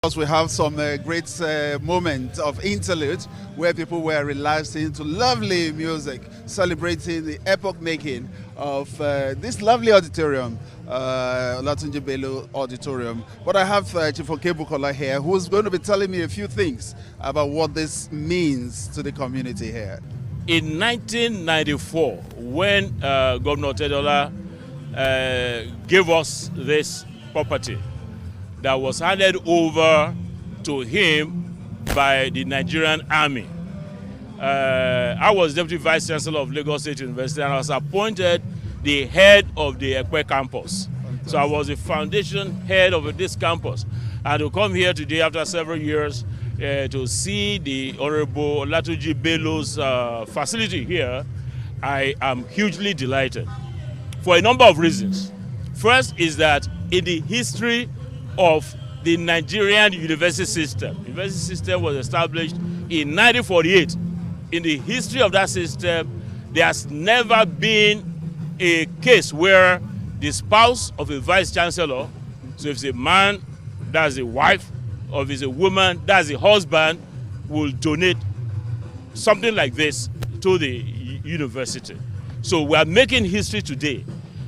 course, we have some great moment of interlude where people were relaxing to lovely music, celebrating the epoch making of this lovely auditorium, Olatunji Bello Auditorium. But I have Chief Bukola here, who's going to be telling me a few things about what this means to the community here. In 1994, when Governor Tedola gave us this property that was handed over to him by the Nigerian Army, I was Deputy Vice Chancellor of Lagos State University and I was appointed the head of the Ekpe campus. So I was the foundation head of this campus. And to come here today after several years to see the Honorable Olatunji Bello's facility here, I am hugely delighted for a number of reasons. First is that in the history of the Nigerian university system was established in 1948. In the history of that system, there has never been a case where the spouse of a vice chancellor, so if it's a man, that's a wife, or if it's a woman, that's a husband, will donate something like this to the university. So we are making history today.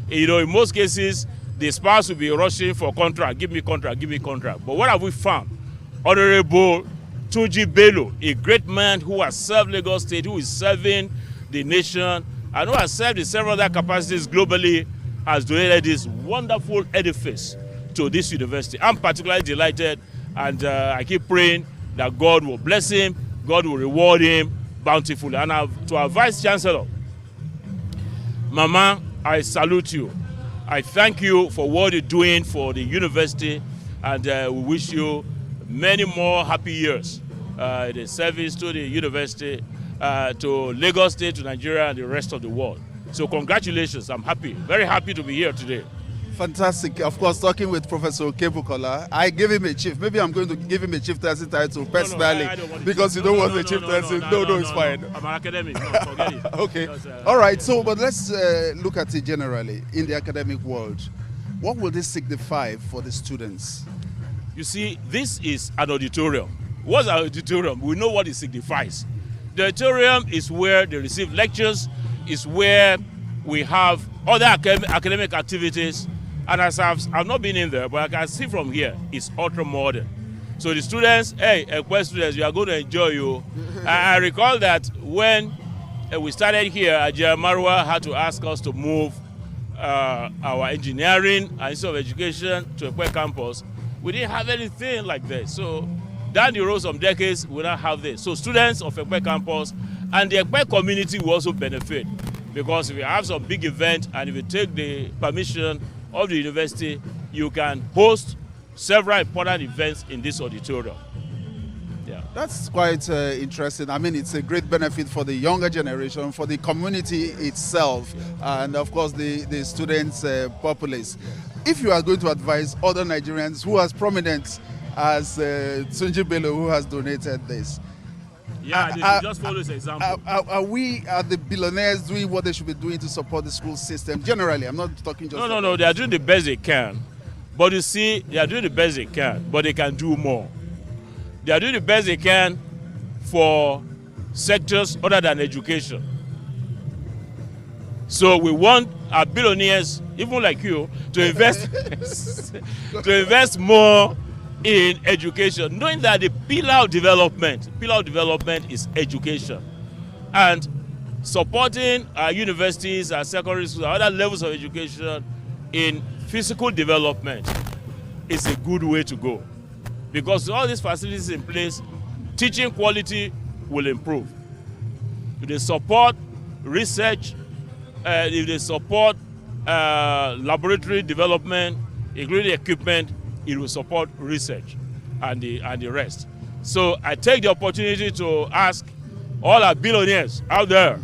You know, in most cases, the spouse will be rushing for contract, give me contract, give me contract. But what have we found? Honorable Tunji Bello, a great man who has served Lagos State, who is serving the nation, and who has served in several other capacities globally, has donated this wonderful edifice to this university. I'm particularly delighted, and I keep praying that God will bless him, God will reward him bountifully. And to our Vice Chancellor, Mama, I salute you. I thank you for what you're doing for the university, and we wish you many more happy years in the service to the university, to Lagos State, to Nigeria, and the rest of the world. So congratulations, I'm happy, very happy to be here today. Fantastic. Of course, talking with Professor Bukola, I gave him a chief. Maybe I'm going to give him a chieftaincy title personally, because you don't want the chieftaincy. No, it's fine. I'm an academic, no, forget it. Okay. All right, so, but let's look at it generally in the academic world. What will this signify for the students? You see, this is an auditorium. What's an auditorium? We know what it signifies. The auditorium is where they receive lectures, is where we have other academic activities. And as I've not been in there, but I can see from here, it's ultra modern. So the students, hey, Ekpe students, you are going to enjoy you. I recall that when we started here, Ajay Marwa had to ask us to move our engineering and Institute of Education to Ekpe campus. We didn't have anything like this. So down the road some decades, we now have this. So students of Ekpe campus and the Ekpe community will also benefit, because if you have some big event and if you take the permission of the university, you can host several important events in this auditorium. Yeah. That's quite interesting. I mean, it's a great benefit for the younger generation, for the community itself, and of course the students' populace. If you are going to advise other Nigerians who are as prominent as Tunji Bello, who has donated this, yeah, they should just follow this example. Are the billionaires doing what they should be doing to support the school system generally? I'm not talking just... No, they are doing the best they can. But you see, they are doing the best they can, but they can do more. They are doing the best they can for sectors other than education. So we want our billionaires, even like you, to invest, to invest more in education, knowing that the pillar of development is education, and supporting our universities, our secondary schools, our other levels of education in physical development is a good way to go, because all these facilities in place, teaching quality will improve. If they support research, if they support laboratory development, including equipment, it will support research and the rest. So I take the opportunity to ask all our billionaires out there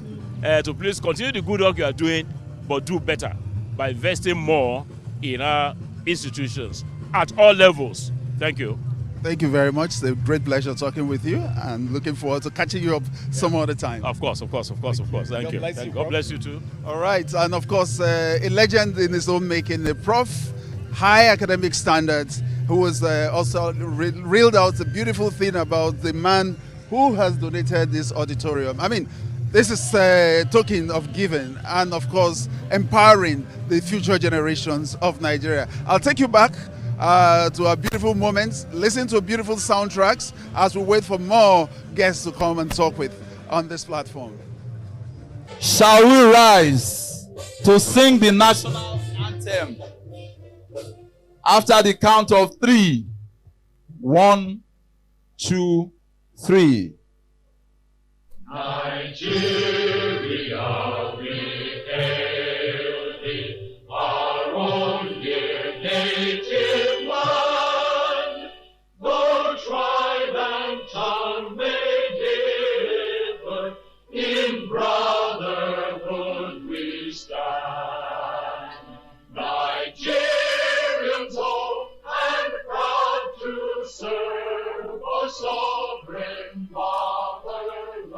to please continue the good work you are doing, but do better by investing more in our institutions at all levels. Thank you. Thank you very much. It's a great pleasure talking with you, and looking forward to catching you up some other time. Of course. Thank you. God bless you too. All right, and of course, a legend in his own making, the Prof. High academic standards who was also reeled out a beautiful thing about the man who has donated this auditorium. I mean, this is a token of giving and, of course, empowering the future generations of Nigeria. I'll take you back to our beautiful moments, listen to beautiful soundtracks as we wait for more guests to come and talk with on this platform. Shall we rise to sing the national anthem after the count of 3? 1, 2, 3. Nigeria, we hail thee, our own dear native land. Though tribe and tongue may differ, in brotherhood we stand. Nigerians old and proud to serve our sovereign fatherland.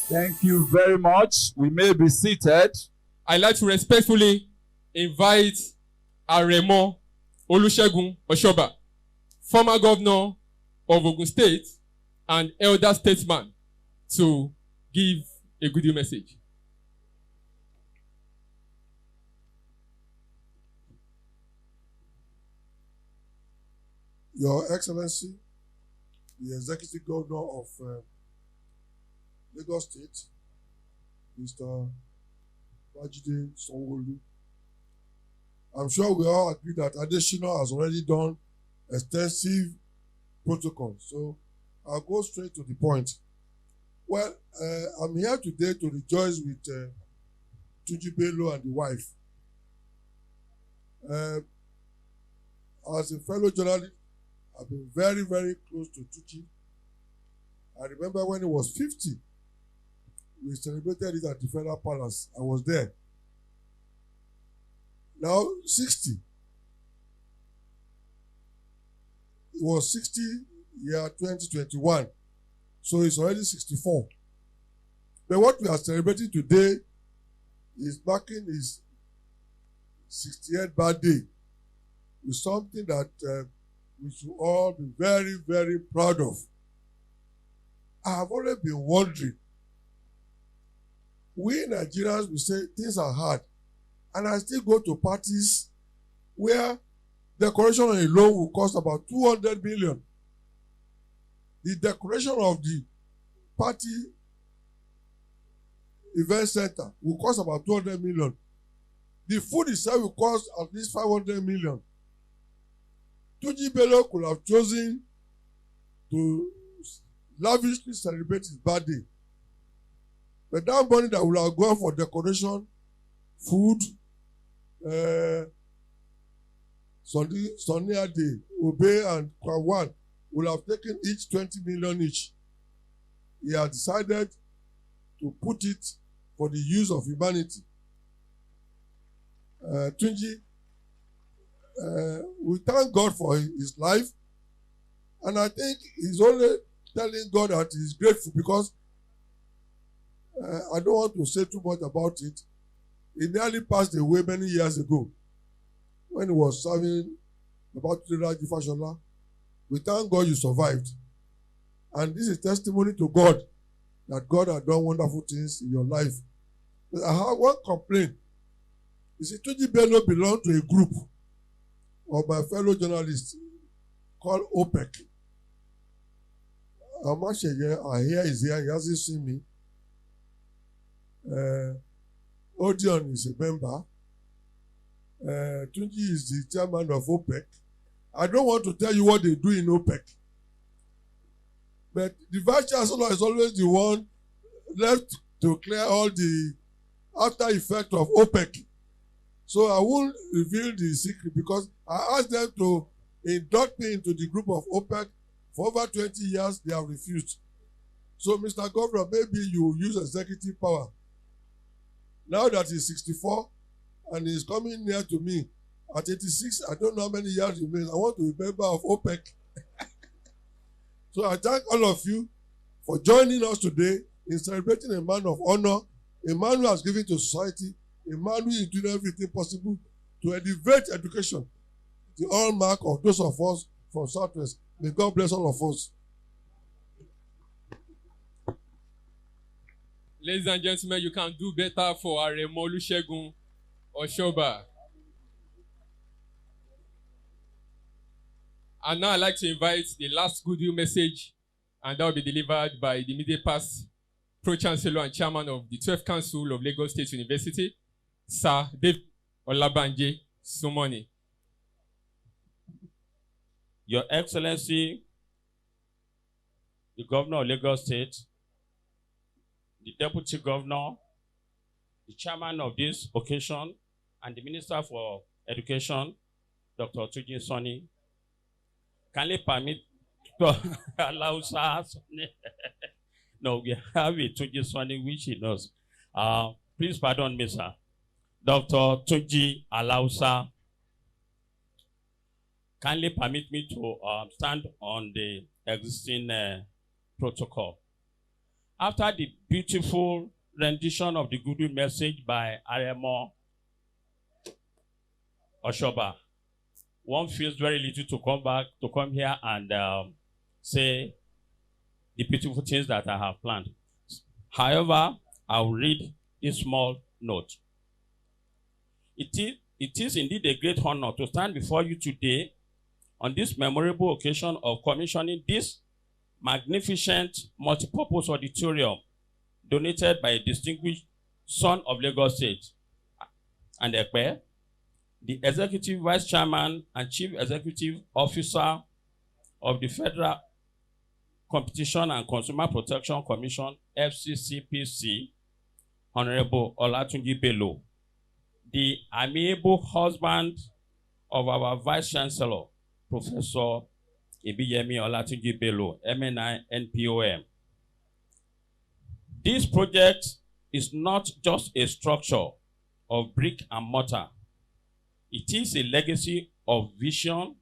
Thank you very much. We may be seated. I'd like to respectfully invite Aremo Olusegun Oshoba, former governor of Ogun State and elder statesman, to give a good message. Your Excellency, the Executive Governor of Lagos State, Mr. Babajide Sanwo-Olu. I'm sure we all agree that Adesina has already done extensive protocol, so I'll go straight to the point. Well, I'm here today to rejoice with Olatunji Bello and the wife. As a fellow journalist, I've been very, very close to Tuji. I remember when he was 50, we celebrated it at the Federal Palace. I was there. Now 60. It was 60 year 2021. So it's already 64. But what we are celebrating today is marking his 68th birthday with something that we should all be very, very proud of. I have always been wondering, we Nigerians, we say things are hard, and I still go to parties where decoration alone will cost about 200 million. The decoration of the party event center will cost about 200 million. The food itself will cost at least 500 million. Olatunji Bello could have chosen to lavishly celebrate his birthday. But that money that would have gone for decoration, food, Sunny Ade, Obe, and Kwawan would have taken each 20 million each. He has decided to put it for the use of humanity. Tunji, we thank God for his life, and I think he's only telling God that he's grateful because I don't want to say too much about it. He nearly passed away many years ago when he was serving about Raji Fashola. We thank God you survived. And this is testimony to God that God has done wonderful things in your life. But I have one complaint. You see, Olatunji Bello belongs to a group of my fellow journalists called OPEC. I hear he's here, he hasn't seen me. Odeon is a member. Tunji is the chairman of OPEC. I don't want to tell you what they do in OPEC. But the vice chancellor is always the one left to clear all the after effect of OPEC. So I won't reveal the secret because I asked them to induct me into the group of OPEC. For over 20 years, they have refused. So, Mr. Governor, maybe you use executive power. Now that he's 64 and he's coming near to me at 86, I don't know how many years remains. I want to be a member of OPEC. So I thank all of you for joining us today in celebrating a man of honor, a man who has given to society, a man who is doing everything possible to elevate education, the hallmark of those of us from Southwest. May God bless all of us. Ladies and gentlemen, you can do better for Aremo Olusegun Oshoba. And now I'd like to invite the last goodwill message, and that will be delivered by the immediate past Pro-Chancellor and Chairman of the 12th Council of Lagos State University, Sir David Olabanje Sumoni. Your Excellency, the Governor of Lagos State, the Deputy Governor, the Chairman of this occasion, and the Minister for Education, Dr. Olatunji Soni, kindly permit to allow us. No, we have a Tunji Soni, which he knows. Please pardon me, sir. Dr. Tunji Alausa, kindly permit me to stand on the existing protocol. After the beautiful rendition of the goodwill message by Aremo Oshoba, one feels very little to come here and say the beautiful things that I have planned. However, I will read this small note. It is indeed a great honor to stand before you today on this memorable occasion of commissioning this magnificent multipurpose auditorium donated by a distinguished son of Lagos State and Ekpe, the Executive Vice Chairman and Chief Executive Officer of the Federal Competition and Consumer Protection Commission, FCCPC, Honorable Olatunji Bello, the amiable husband of our Vice Chancellor, Professor Ibiyemi Olatunji Bello, MNI NPOM. This project is not just a structure of brick and mortar. It is a legacy of vision,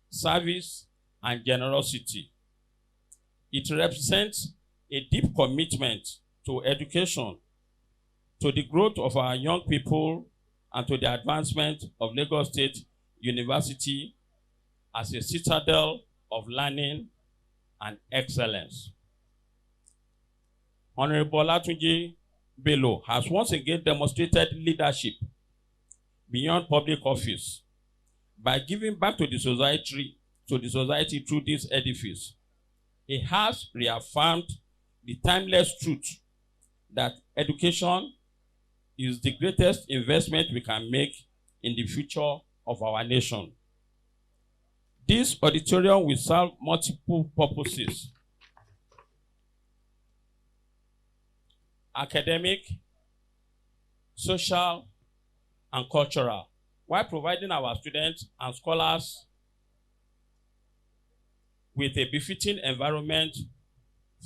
service, and generosity. It represents a deep commitment to education, to the growth of our young people, and to the advancement of Lagos State University as a citadel of learning and excellence. Honorable Olatunji Bello has once again demonstrated leadership beyond public office by giving back to the society through this edifice. He has reaffirmed the timeless truth that education is the greatest investment we can make in the future of our nation. This auditorium will serve multiple purposes: academic, social, and cultural, while providing our students and scholars with a befitting environment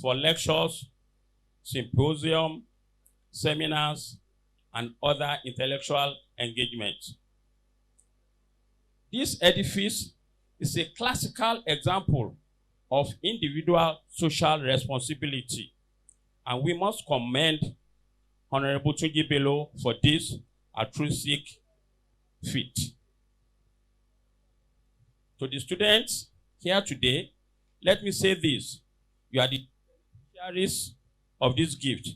for lectures, symposium, seminars, and other intellectual engagement. This edifice is a classical example of individual social responsibility, and we must commend Honorable Tunji Bello for this altruistic feat. To the students here today, let me say this: you are the beneficiaries of this gift.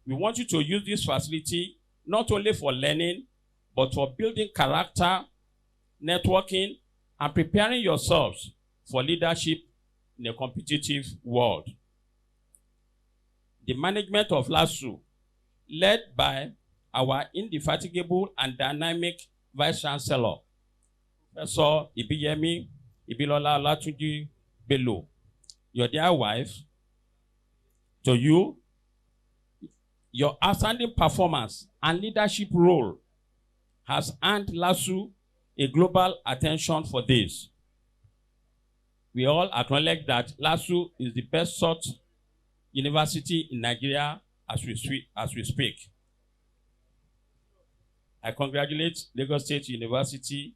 We want you to use this facility not only for learning, but for building character, networking, and preparing yourselves for leadership in a competitive world. The management of LASU, led by our indefatigable and dynamic Vice Chancellor, Professor Ibiyemi Ibilola Olatunji Bello, your dear wife, to you, your outstanding performance and leadership role has earned LASU a global attention for this. We all acknowledge that LASU is the best sought university in Nigeria as we speak. I congratulate Lagos State University.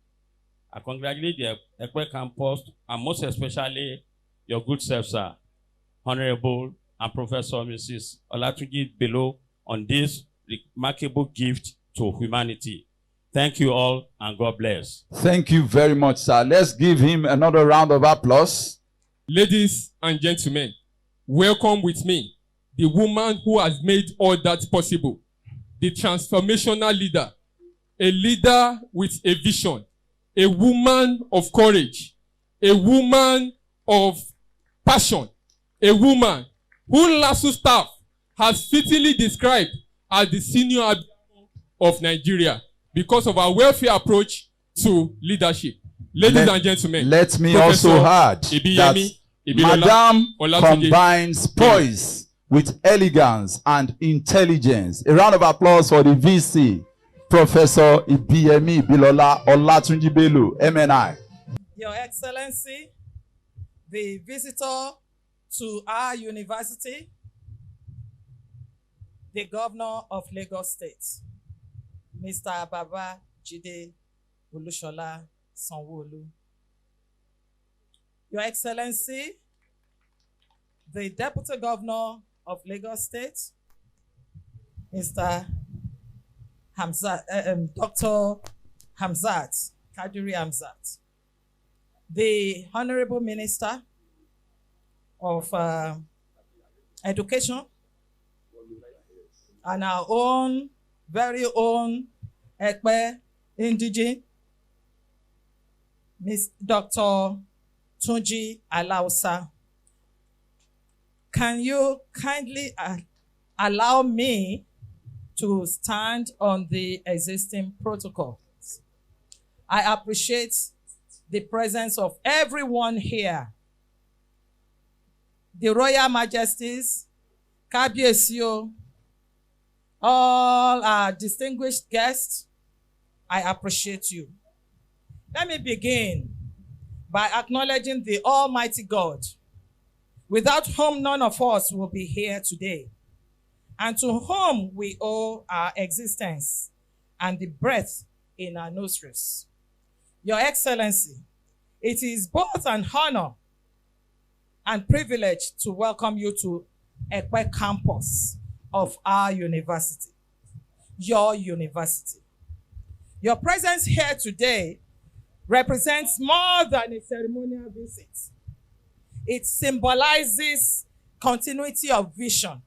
I congratulate the Ekpe campus, and most especially your good self, sir, Honorable and Professor Mrs. Olatunji Bello, on this remarkable gift to humanity. Thank you all, and God bless. Thank you very much, sir. Let's give him another round of applause. Ladies and gentlemen, welcome with me the woman who has made all that possible, the transformational leader, a leader with a vision, a woman of courage, a woman of passion, a woman who LASU staff has fittingly described as the senior of Nigeria because of our welfare approach to leadership. Ladies and gentlemen, let me Professor also add Ibiyemi that Ibilola Madam Olatunji combines poise with elegance and intelligence. A round of applause for the VC, Professor Ibiyemi Ibilola Olatunji Bello, MNI. Your Excellency, the visitor to our university, the Governor of Lagos State, Mr. Baba Jide Olushola Sanwo-Olu. Your Excellency, the Deputy Governor of Lagos State, Mr. Dr. Hamzat, Kadiri Hamzat, the Honorable Minister of Education, and our own, very own Ekpe Indigene, Ms. Dr. Tunji Alausa. Can you kindly allow me to stand on the existing protocols? I appreciate the presence of everyone here. The Royal Majesties, Kabiesio, all our distinguished guests, I appreciate you. Let me begin by acknowledging the Almighty God, without whom none of us will be here today, and to whom we owe our existence and the breath in our nostrils. Your Excellency, it is both an honor and privilege to welcome you to Ekpe campus of our university, your university. Your presence here today represents more than a ceremonial visit. It symbolizes continuity of vision,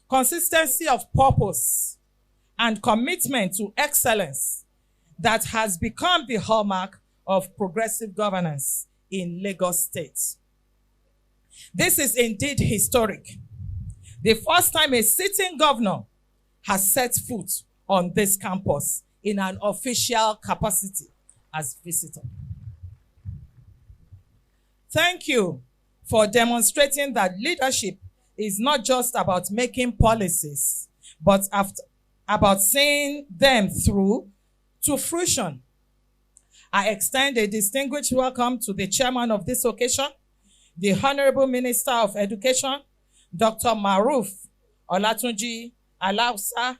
consistency of purpose, and commitment to excellence that has become the hallmark of progressive governance in Lagos State. This is indeed historic. The first time a sitting governor has set foot on this campus in an official capacity as visitor. Thank you for demonstrating that leadership is not just about making policies, but about seeing them through to fruition. I extend a distinguished welcome to the chairman of this occasion, the Honorable Minister of Education, Dr. Maruf Olatunji Alausa.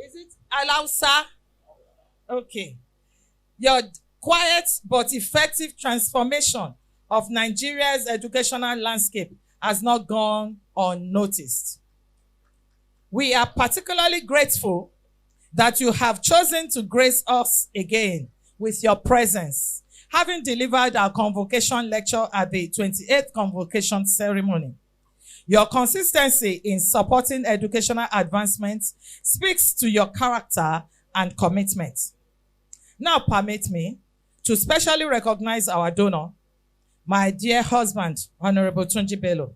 Is it Alausa? Okay. Your quiet but effective transformation of Nigeria's educational landscape has not gone unnoticed. We are particularly grateful that you have chosen to grace us again with your presence, having delivered our convocation lecture at the 28th convocation ceremony. Your consistency in supporting educational advancement speaks to your character and commitment. Now permit me to specially recognize our donor, my dear husband, Honorable Olatunji Bello,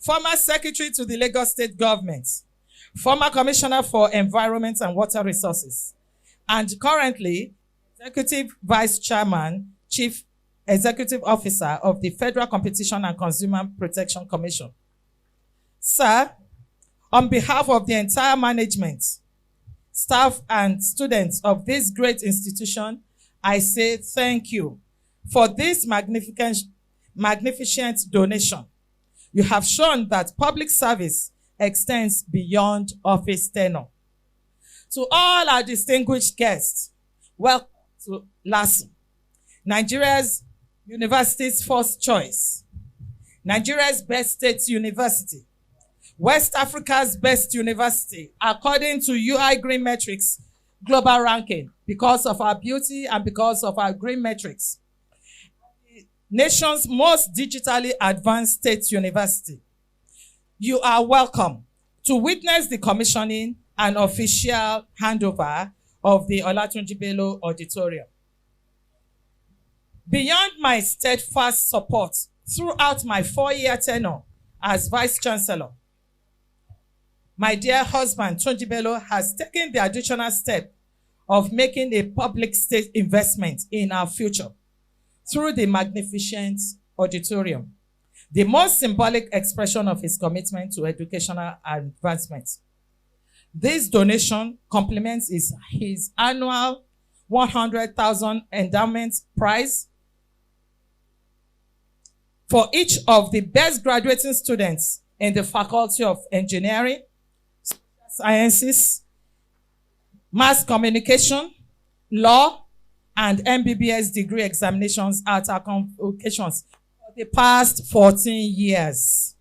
former Secretary to the Lagos State Government, former Commissioner for Environment and Water Resources, and currently Executive Vice Chairman, Chief Executive Officer of the Federal Competition and Consumer Protection Commission. Sir, on behalf of the entire management, staff, and students of this great institution, I say thank you for this magnificent donation. You have shown that public service extends beyond office tenure. To all our distinguished guests, welcome to LASU, Nigeria's university's first choice, Nigeria's best state university, West Africa's best university, according to UI Green Metrics global ranking, because of our beauty and because of our green metrics. Nation's most digitally advanced state university. You are welcome to witness the commissioning and official handover of the Olatunji Bello Auditorium. Beyond my steadfast support throughout my 4-year tenure as Vice Chancellor, my dear husband, Tunji Bello, has taken the additional step of making a public state investment in our future through the magnificent auditorium, the most symbolic expression of his commitment to educational advancement. This donation complements his annual 100,000 endowment prize for each of the best graduating students in the Faculty of Engineering, Sciences, Mass Communication, Law, and MBBS degree examinations at our convocations for the past 14 years.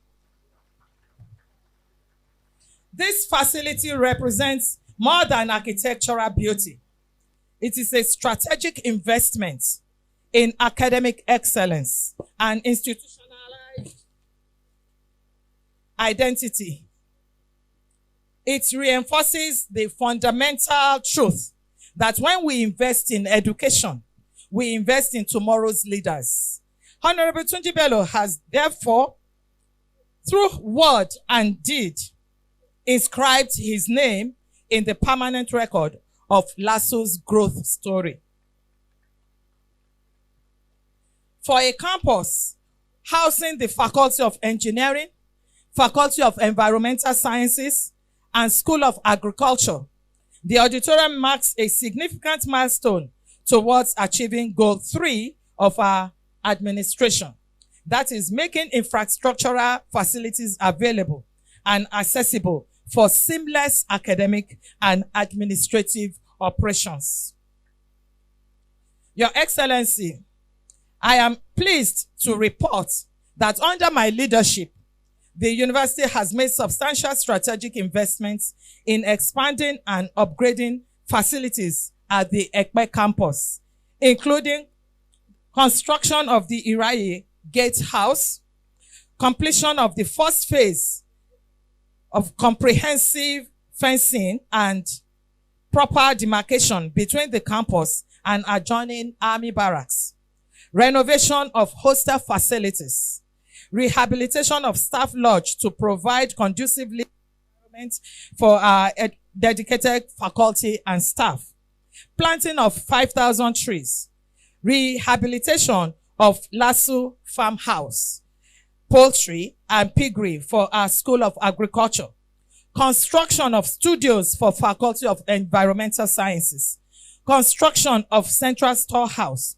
This facility represents more than architectural beauty. It is a strategic investment in academic excellence and institutionalized identity. It reinforces the fundamental truth that when we invest in education, we invest in tomorrow's leaders. Honorable Tunji Bello has therefore, through word and deed, inscribed his name in the permanent record of LASU's growth story. For a campus housing the Faculty of Engineering, Faculty of Environmental Sciences, and School of Agriculture, the auditorium marks a significant milestone towards achieving Goal 3 of our administration. That is making infrastructural facilities available and accessible for seamless academic and administrative operations. Your Excellency, I am pleased to report that under my leadership, the university has made substantial strategic investments in expanding and upgrading facilities at the Ekpe campus, including construction of the Iraye Gate House, completion of the first phase of comprehensive fencing and proper demarcation between the campus and adjoining army barracks, renovation of hostel facilities, rehabilitation of staff lodge to provide conducive environment for our dedicated faculty and staff, planting of 5,000 trees, rehabilitation of LASU farmhouse, poultry and piggery for our School of Agriculture, construction of studios for Faculty of Environmental Sciences, construction of Central Storehouse,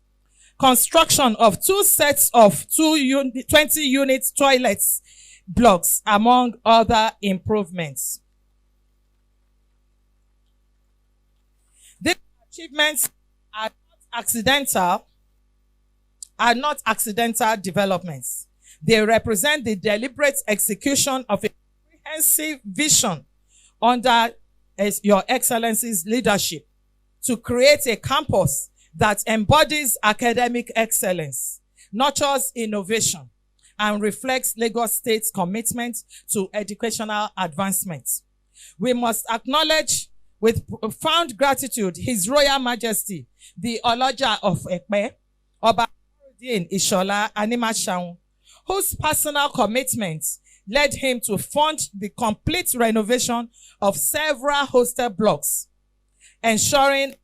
construction of 2 sets of 20-unit toilets blocks, among other improvements. These achievements are not accidental developments. They represent the deliberate execution of a comprehensive vision under Your Excellency's leadership to create a campus that embodies academic excellence, nurtures innovation, and reflects Lagos State's commitment to educational advancement. We must acknowledge with profound gratitude His Royal Majesty, the Oloja of Ekpe, Oba Ishola Animashaun, whose personal commitment led him to fund the complete renovation of several hostel blocks, ensuring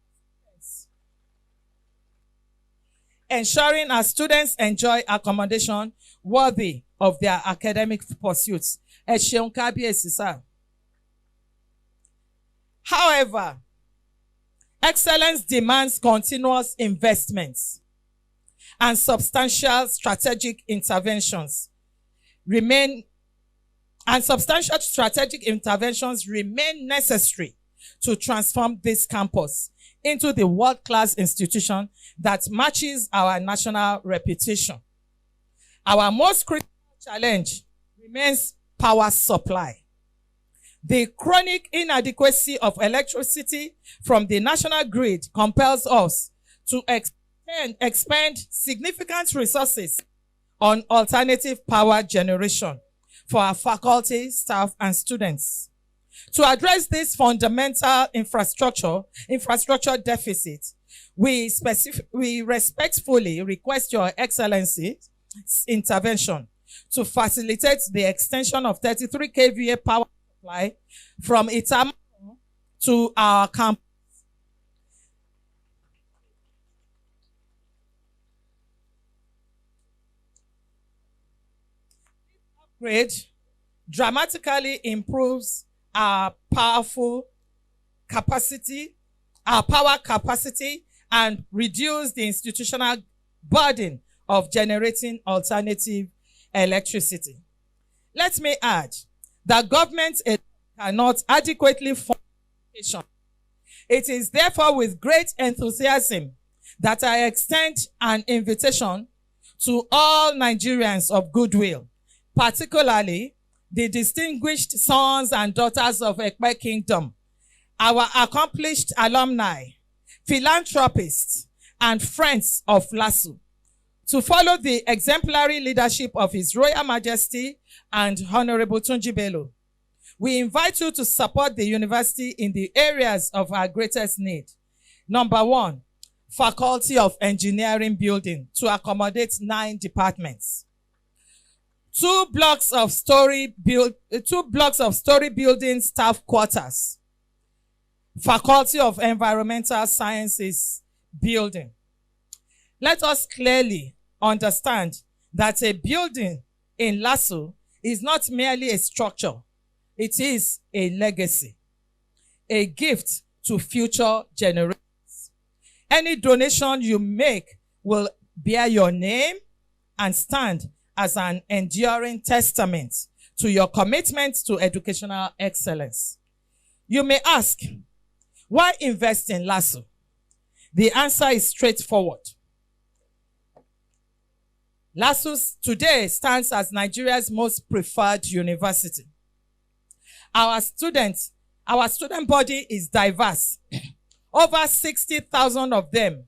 our students enjoy accommodation worthy of their academic pursuits. However, excellence demands continuous investments, and substantial strategic interventions remain necessary to transform this campus into the world-class institution that matches our national reputation. Our most critical challenge remains power supply. The chronic inadequacy of electricity from the national grid compels us to expend significant resources on alternative power generation for our faculty, staff, and students. To address this fundamental infrastructure deficit, we respectfully request Your Excellency's intervention to facilitate the extension of 33 kVA power supply from Itama to our campus. Upgrade dramatically improves our power capacity, and reduce the institutional burden of generating alternative electricity. Let me add that government cannot adequately fund education. It is therefore with great enthusiasm that I extend an invitation to all Nigerians of goodwill, particularly the distinguished sons and daughters of Ekpe Kingdom, our accomplished alumni, philanthropists, and friends of LASU, to follow the exemplary leadership of His Royal Majesty and Honorable Tunji Bello. We invite you to support the university in the areas of our greatest need. Number 1, Faculty of Engineering building to accommodate 9 departments. 2 blocks of story building staff quarters. Faculty of Environmental Sciences building. Let us clearly understand that a building in LASU is not merely a structure. It is a legacy, a gift to future generations. Any donation you make will bear your name and stand as an enduring testament to your commitment to educational excellence. You may ask, why invest in LASU? The answer is straightforward. LASU today stands as Nigeria's most preferred university. Our student body is diverse. Over 60,000 of them,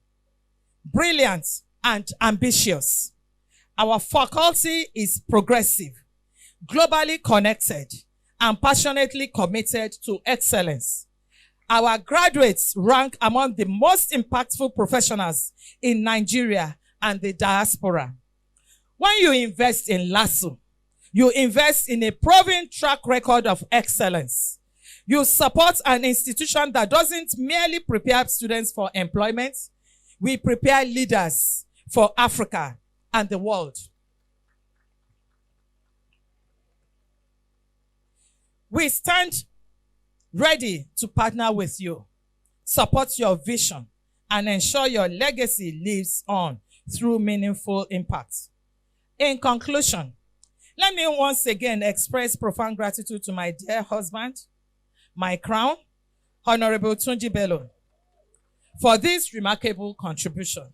brilliant and ambitious. Our faculty is progressive, globally connected, and passionately committed to excellence. Our graduates rank among the most impactful professionals in Nigeria and the diaspora. When you invest in LASU, you invest in a proven track record of excellence. You support an institution that doesn't merely prepare students for employment. We prepare leaders for Africa and the world. We stand ready to partner with you, support your vision, and ensure your legacy lives on through meaningful impact. In conclusion, let me once again express profound gratitude to my dear husband, my crown, Honorable Tunji Bello, for this remarkable contribution.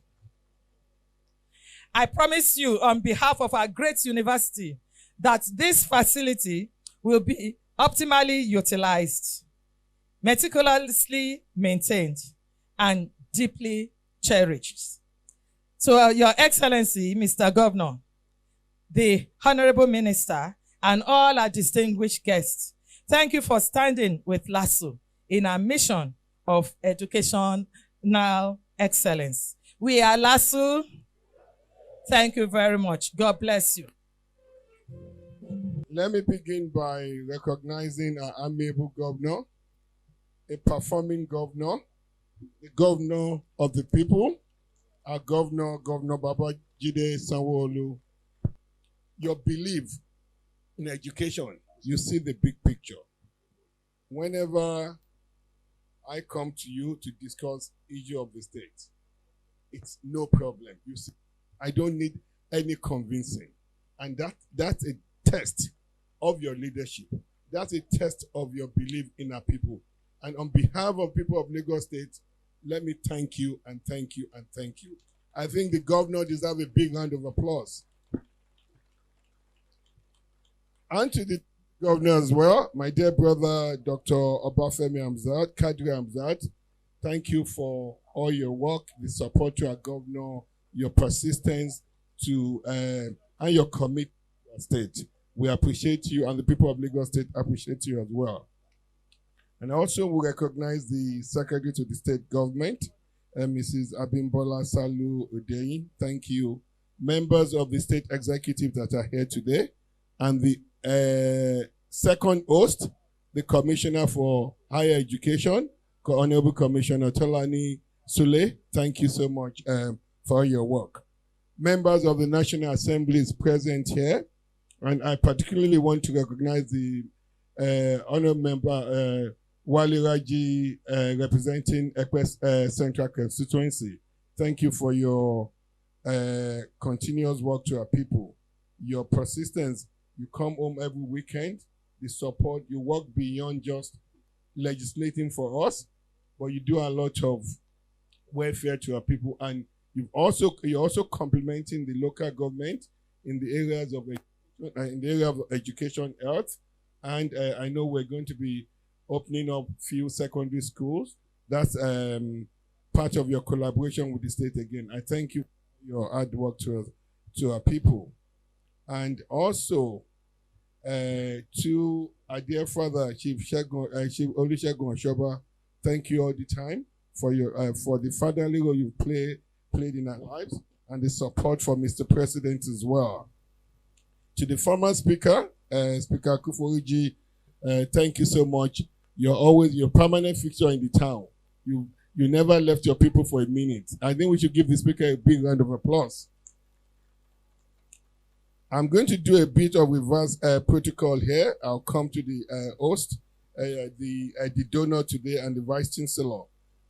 I promise you on behalf of our great university that this facility will be optimally utilized, meticulously maintained, and deeply cherishes. To Your Excellency, Mr. Governor, the Honorable Minister, and all our distinguished guests, thank you for standing with LASU in our mission of educational excellence. We are LASU. Thank you very much. God bless you. Let me begin by recognizing our amiable governor, a performing governor, the governor of the people, our governor, Governor Babajide Sanwo-Olu. Your belief in education, you see the big picture. Whenever I come to you to discuss issue of the state, it's no problem. You see, I don't need any convincing. And that's a test of your leadership. That's a test of your belief in our people. And on behalf of people of Lagos State, let me thank you and thank you and thank you. I think the governor deserves a big round of applause. And to the governor as well, my dear brother, Dr. Obafemi Hamzat, Kadri Hamzat, thank you for all your work, the support to our governor, your persistence to and your commitment to our state. We appreciate you, and the people of Lagos State appreciate you as well. And also we recognize the Secretary to the State Government, Mrs. Abimbola Salu Udeyin. Thank you. Members of the State Executive that are here today, and the second host, the Commissioner for Higher Education, Honorable Commissioner Tolani Sule. Thank you so much for your work. Members of the National Assembly is present here, and I particularly want to recognize the Honorable Member Wali Raji representing Ekpes Central Constituency. Thank you for your continuous work to our people. Your persistence, you come home every weekend, the support, you work beyond just legislating for us, but you do a lot of welfare to our people, and you're also complementing the local government in the areas of education, health, and I know we're going to be opening up few secondary schools. That's part of your collaboration with the state again. I thank you for your hard work to our people. And also to our dear father, Chief Olusegun Oshoba, thank you all the time for your for the fatherly role you played in our lives, and the support for Mr. President as well. To the former speaker, Speaker Kufuoriji, thank you so much. You're always your permanent fixture in the town. You never left your people for a minute. I think we should give the speaker a big round of applause. I'm going to do a bit of reverse protocol here. I'll come to the host, the donor today, and the vice chancellor.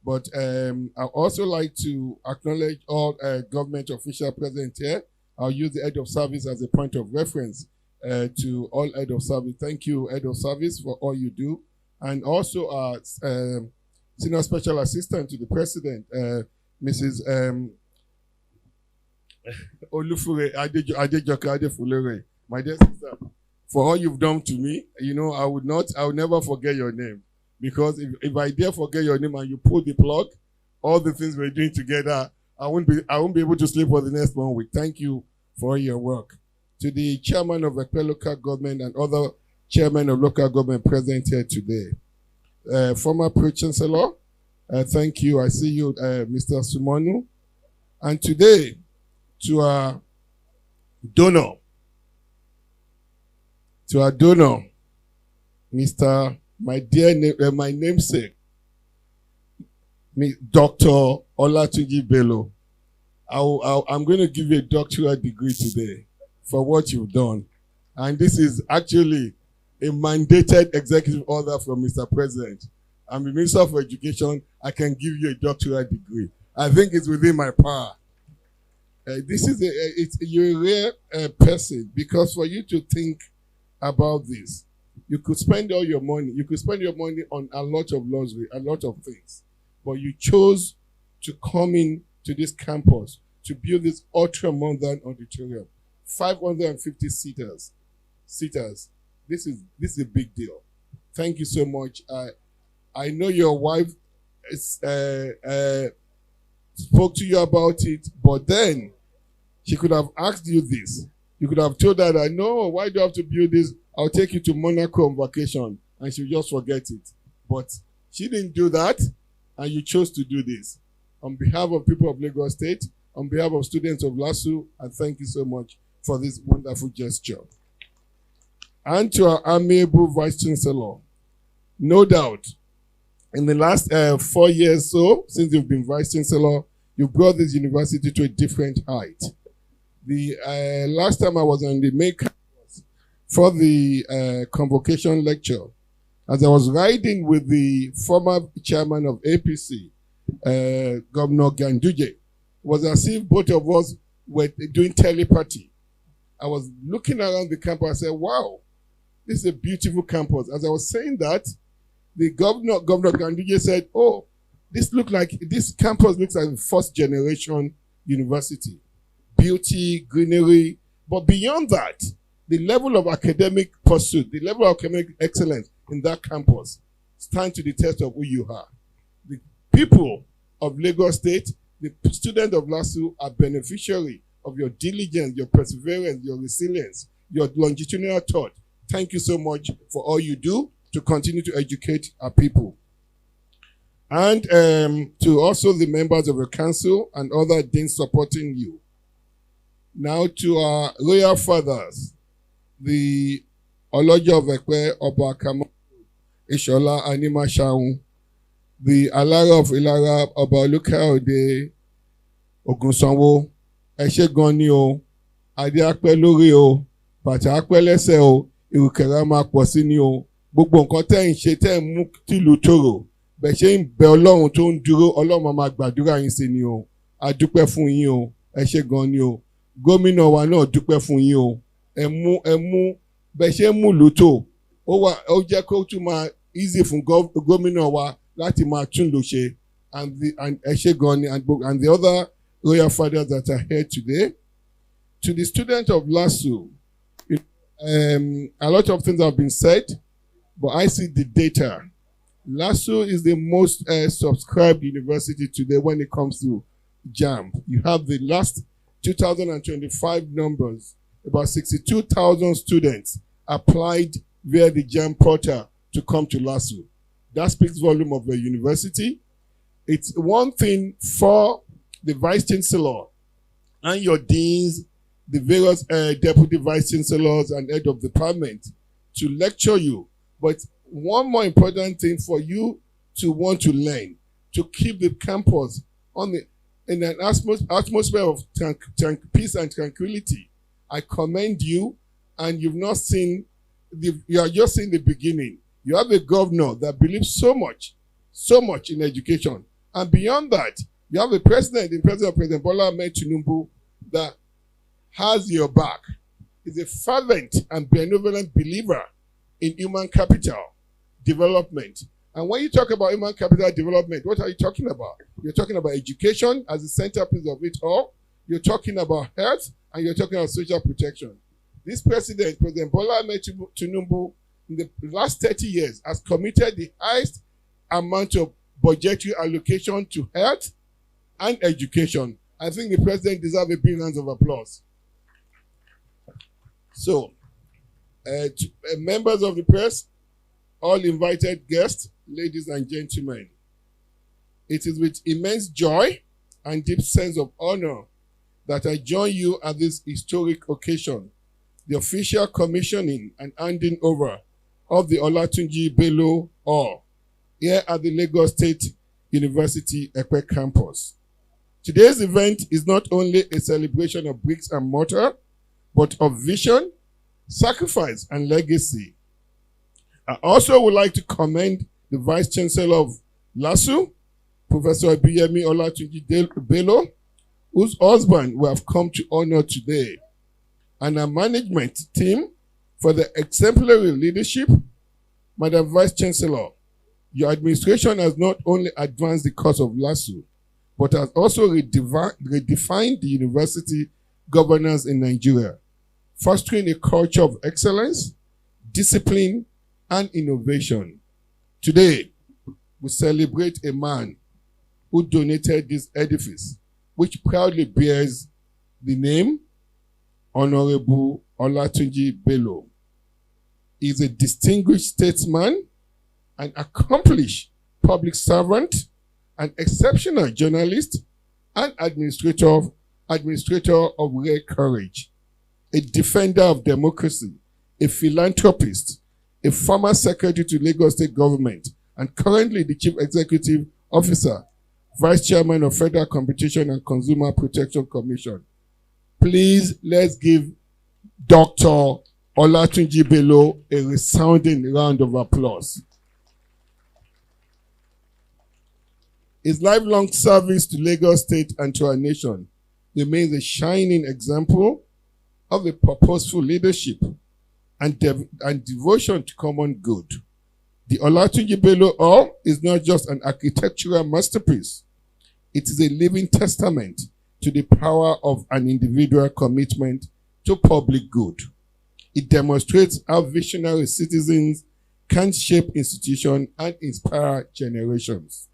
But I'd also like to acknowledge all government officials present here. I'll use the head of service as a point of reference to all head of service. Thank you, head of service, for all you do. And also our senior special assistant to the president, Mrs. Olufure Adejoka Adefulere, my dear sister, for all you've done to me. You know, I will never forget your name, because if I dare forget your name and you pull the plug, all the things we're doing together, I won't be able to sleep for the next 1 week. Thank you for all your work. To the chairman of the local government and other chairman of local government present here today, former pro-chancellor, thank you. I see you, Mr. Sumonu. And today, to our donor, Mr. My namesake, Dr. Olatunji Bello. I'm going to give you a doctoral degree today for what you've done. And this is actually a mandated executive order from Mr. President. I'm the Minister for Education. I can give you a doctoral degree. I think it's within my power. You're a rare person, because for you to think about this, you could spend all your money. You could spend your money on a lot of luxury, a lot of things. But you chose to come in to this campus to build this ultra-modern auditorium. 550 seaters. This is a big deal. Thank you so much. I know your wife spoke to you about it, but then she could have asked you this. You could have told her that, no, why do I have to build this? I'll take you to Monaco on vacation, and she'll just forget it. But she didn't do that, and you chose to do this. On behalf of people of Lagos State, on behalf of students of LASU, I thank you so much for this wonderful gesture. And to our amiable Vice Chancellor, no doubt, in the last 4 years so, since you've been Vice Chancellor, you brought this university to a different height. The last time I was on the main campus for the convocation lecture, as I was riding with the former chairman of APC, Governor Ganduje, was as if both of us were doing telepathy. I was looking around the campus, I said, wow, this is a beautiful campus. As I was saying that, the Governor Ganduje said, oh, this campus looks like a first generation university. Beauty, greenery, but beyond that, the level of academic pursuit, the level of academic excellence in that campus stand to the test of who you are. The people of Lagos State, the students of LASU are beneficiary of your diligence, your perseverance, your resilience, your longitudinal thought. Thank you so much for all you do to continue to educate our people. And to also the members of your council and other deans supporting you. Now to our royal fathers, the Olojo of Ekwe, Oba Kamo Ishola Anima Shaun, the Alara of Ilara, Oba Olukaode Ogunsanwo, Eshe Gani o, Ade Ape lórí o, Bàtà Ape lẹ́sẹ̀ o, ìrùkẹ̀rẹ̀ máa pọ̀ sí ni o. Gbogbo nǹkan tẹ́ ń ṣe tẹ́ ń mú tìlú tòrò. Bẹ̀ ṣe ń bẹ Ọlọ́run tó ń dúró, Ọlọ́run máa gbàdúrà yín sí ni o. A dúpẹ́ fún yín o, ẹ ṣé gan ni o. Gómìnà wa náà dúpẹ́ fún yín o. Ẹ mú bẹ̀ ṣe ń mú lótò. Ó jẹ́ kó tún máa easy fún gómìnà wa láti máa tún lò ṣe. And ẹ ṣé gan ni and the other royal fathers that are here today. To the students of LASU, a lot of things have been said, but I see the data. LASU is the most subscribed university today when it comes to JAMB. You have the last 2025 numbers. About 62,000 students applied via the JAMB portal to come to LASU. That speaks volume of the university. It's one thing for the Vice Chancellor and your deans, the various deputy vice chancellors and head of department to lecture you. But one more important thing for you to want to learn, to keep the campus in an atmosphere of peace and tranquility. I commend you, and you've not seen, you are just seeing the beginning. You have a governor that believes so much in education. And beyond that, you have a president, President Bola Ahmed Tinubu, that has your back. Is a fervent and benevolent believer in human capital development. And when you talk about human capital development, what are you talking about? You're talking about education as the centerpiece of it all. You're talking about health, and you're talking about social protection. This president, President Bola Ahmed Tinubu, in the last 30 years, has committed the highest amount of budgetary allocation to health and education. I think the president deserves a big round of applause. So, members of the press, all invited guests, ladies and gentlemen, it is with immense joy and deep sense of honor that I join you at this historic occasion, the official commissioning and handing over of the Olatunji Bello Auditorium here at the Lagos State University Ekwe campus. Today's event is not only a celebration of bricks and mortar, but of vision, sacrifice, and legacy. I also would like to commend the Vice Chancellor of LASU, Professor Olatunji Bello, whose husband we have come to honor today, and our management team for the exemplary leadership. Madam Vice Chancellor, your administration has not only advanced the cause of LASU, but has also redefined the university governance in Nigeria, fostering a culture of excellence, discipline, and innovation. Today, we celebrate a man who donated this edifice, which proudly bears the name Honorable Olatunji Bello. He is a distinguished statesman, an accomplished public servant, an exceptional journalist, and administrator of rare courage, a defender of democracy, a philanthropist, a former secretary to Lagos State government, and currently the chief executive officer, vice chairman of Federal Competition and Consumer Protection Commission. Please, let's give Dr. Olatunji Bello a resounding round of applause. His lifelong service to Lagos State and to our nation remains a shining example of a purposeful leadership and devotion to common good. The Olatunji Bello Hall is not just an architectural masterpiece. It is a living testament to the power of an individual commitment to public good. It demonstrates how visionary citizens can shape institutions and inspire generations.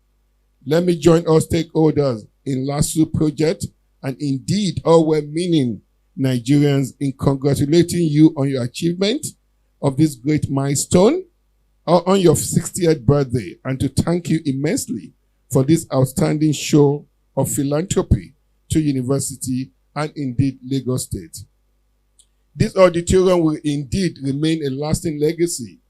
Let me join all stakeholders in LASU project and indeed all well-meaning Nigerians in congratulating you on your achievement of this great milestone or on your 60th birthday, and to thank you immensely for this outstanding show of philanthropy to university and indeed Lagos State. This auditorium will indeed remain a lasting legacy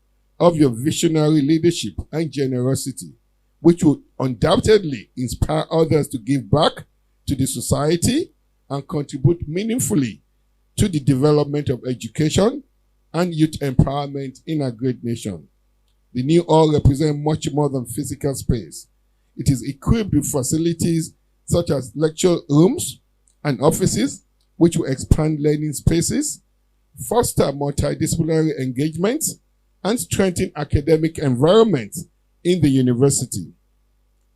of your visionary leadership and generosity, which will undoubtedly inspire others to give back to the society and contribute meaningfully to the development of education and youth empowerment in our great nation. The new hall represents much more than physical space. It is equipped with facilities such as lecture rooms and offices, which will expand learning spaces, foster multidisciplinary engagements, and strengthen academic environments in the university.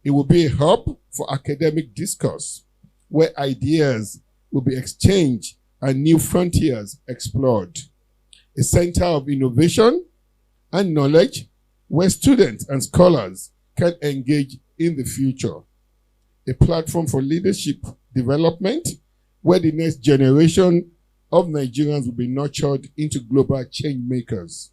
It will be a hub for academic discourse, where ideas will be exchanged and new frontiers explored. A center of innovation and knowledge where students and scholars can engage in the future. A platform for leadership development where the next generation of Nigerians will be nurtured into global change makers.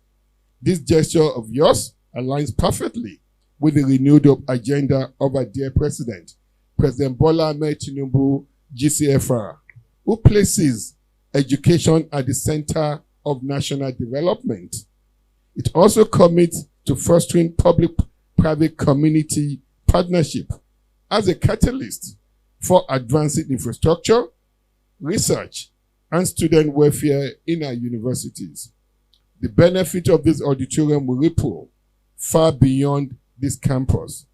This gesture of yours aligns perfectly with the renewed agenda of our dear President, President Bola Ahmed Tinubu, GCFR, who places education at the center of national development. It also commits to fostering public-private community partnership as a catalyst for advancing infrastructure, research, and student welfare in our universities. The benefit of this auditorium will ripple far beyond this campus,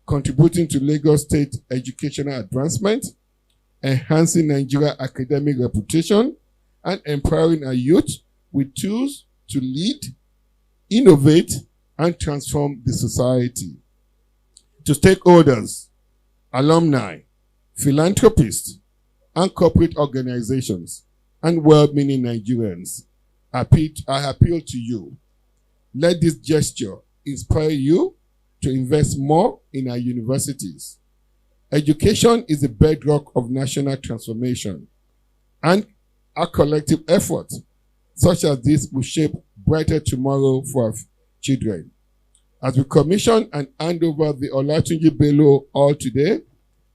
contributing to Lagos State educational advancement, enhancing Nigeria's academic reputation, and empowering our youth with tools to lead, innovate, and transform the society. To stakeholders, alumni, philanthropists, and corporate organizations, and well-meaning Nigerians, I appeal to you. Let this gesture inspire you to invest more in our universities. Education is the bedrock of national transformation, and our collective efforts such as this will shape brighter tomorrow for our children. As we commission and hand over the Olatunji Bello Hall today,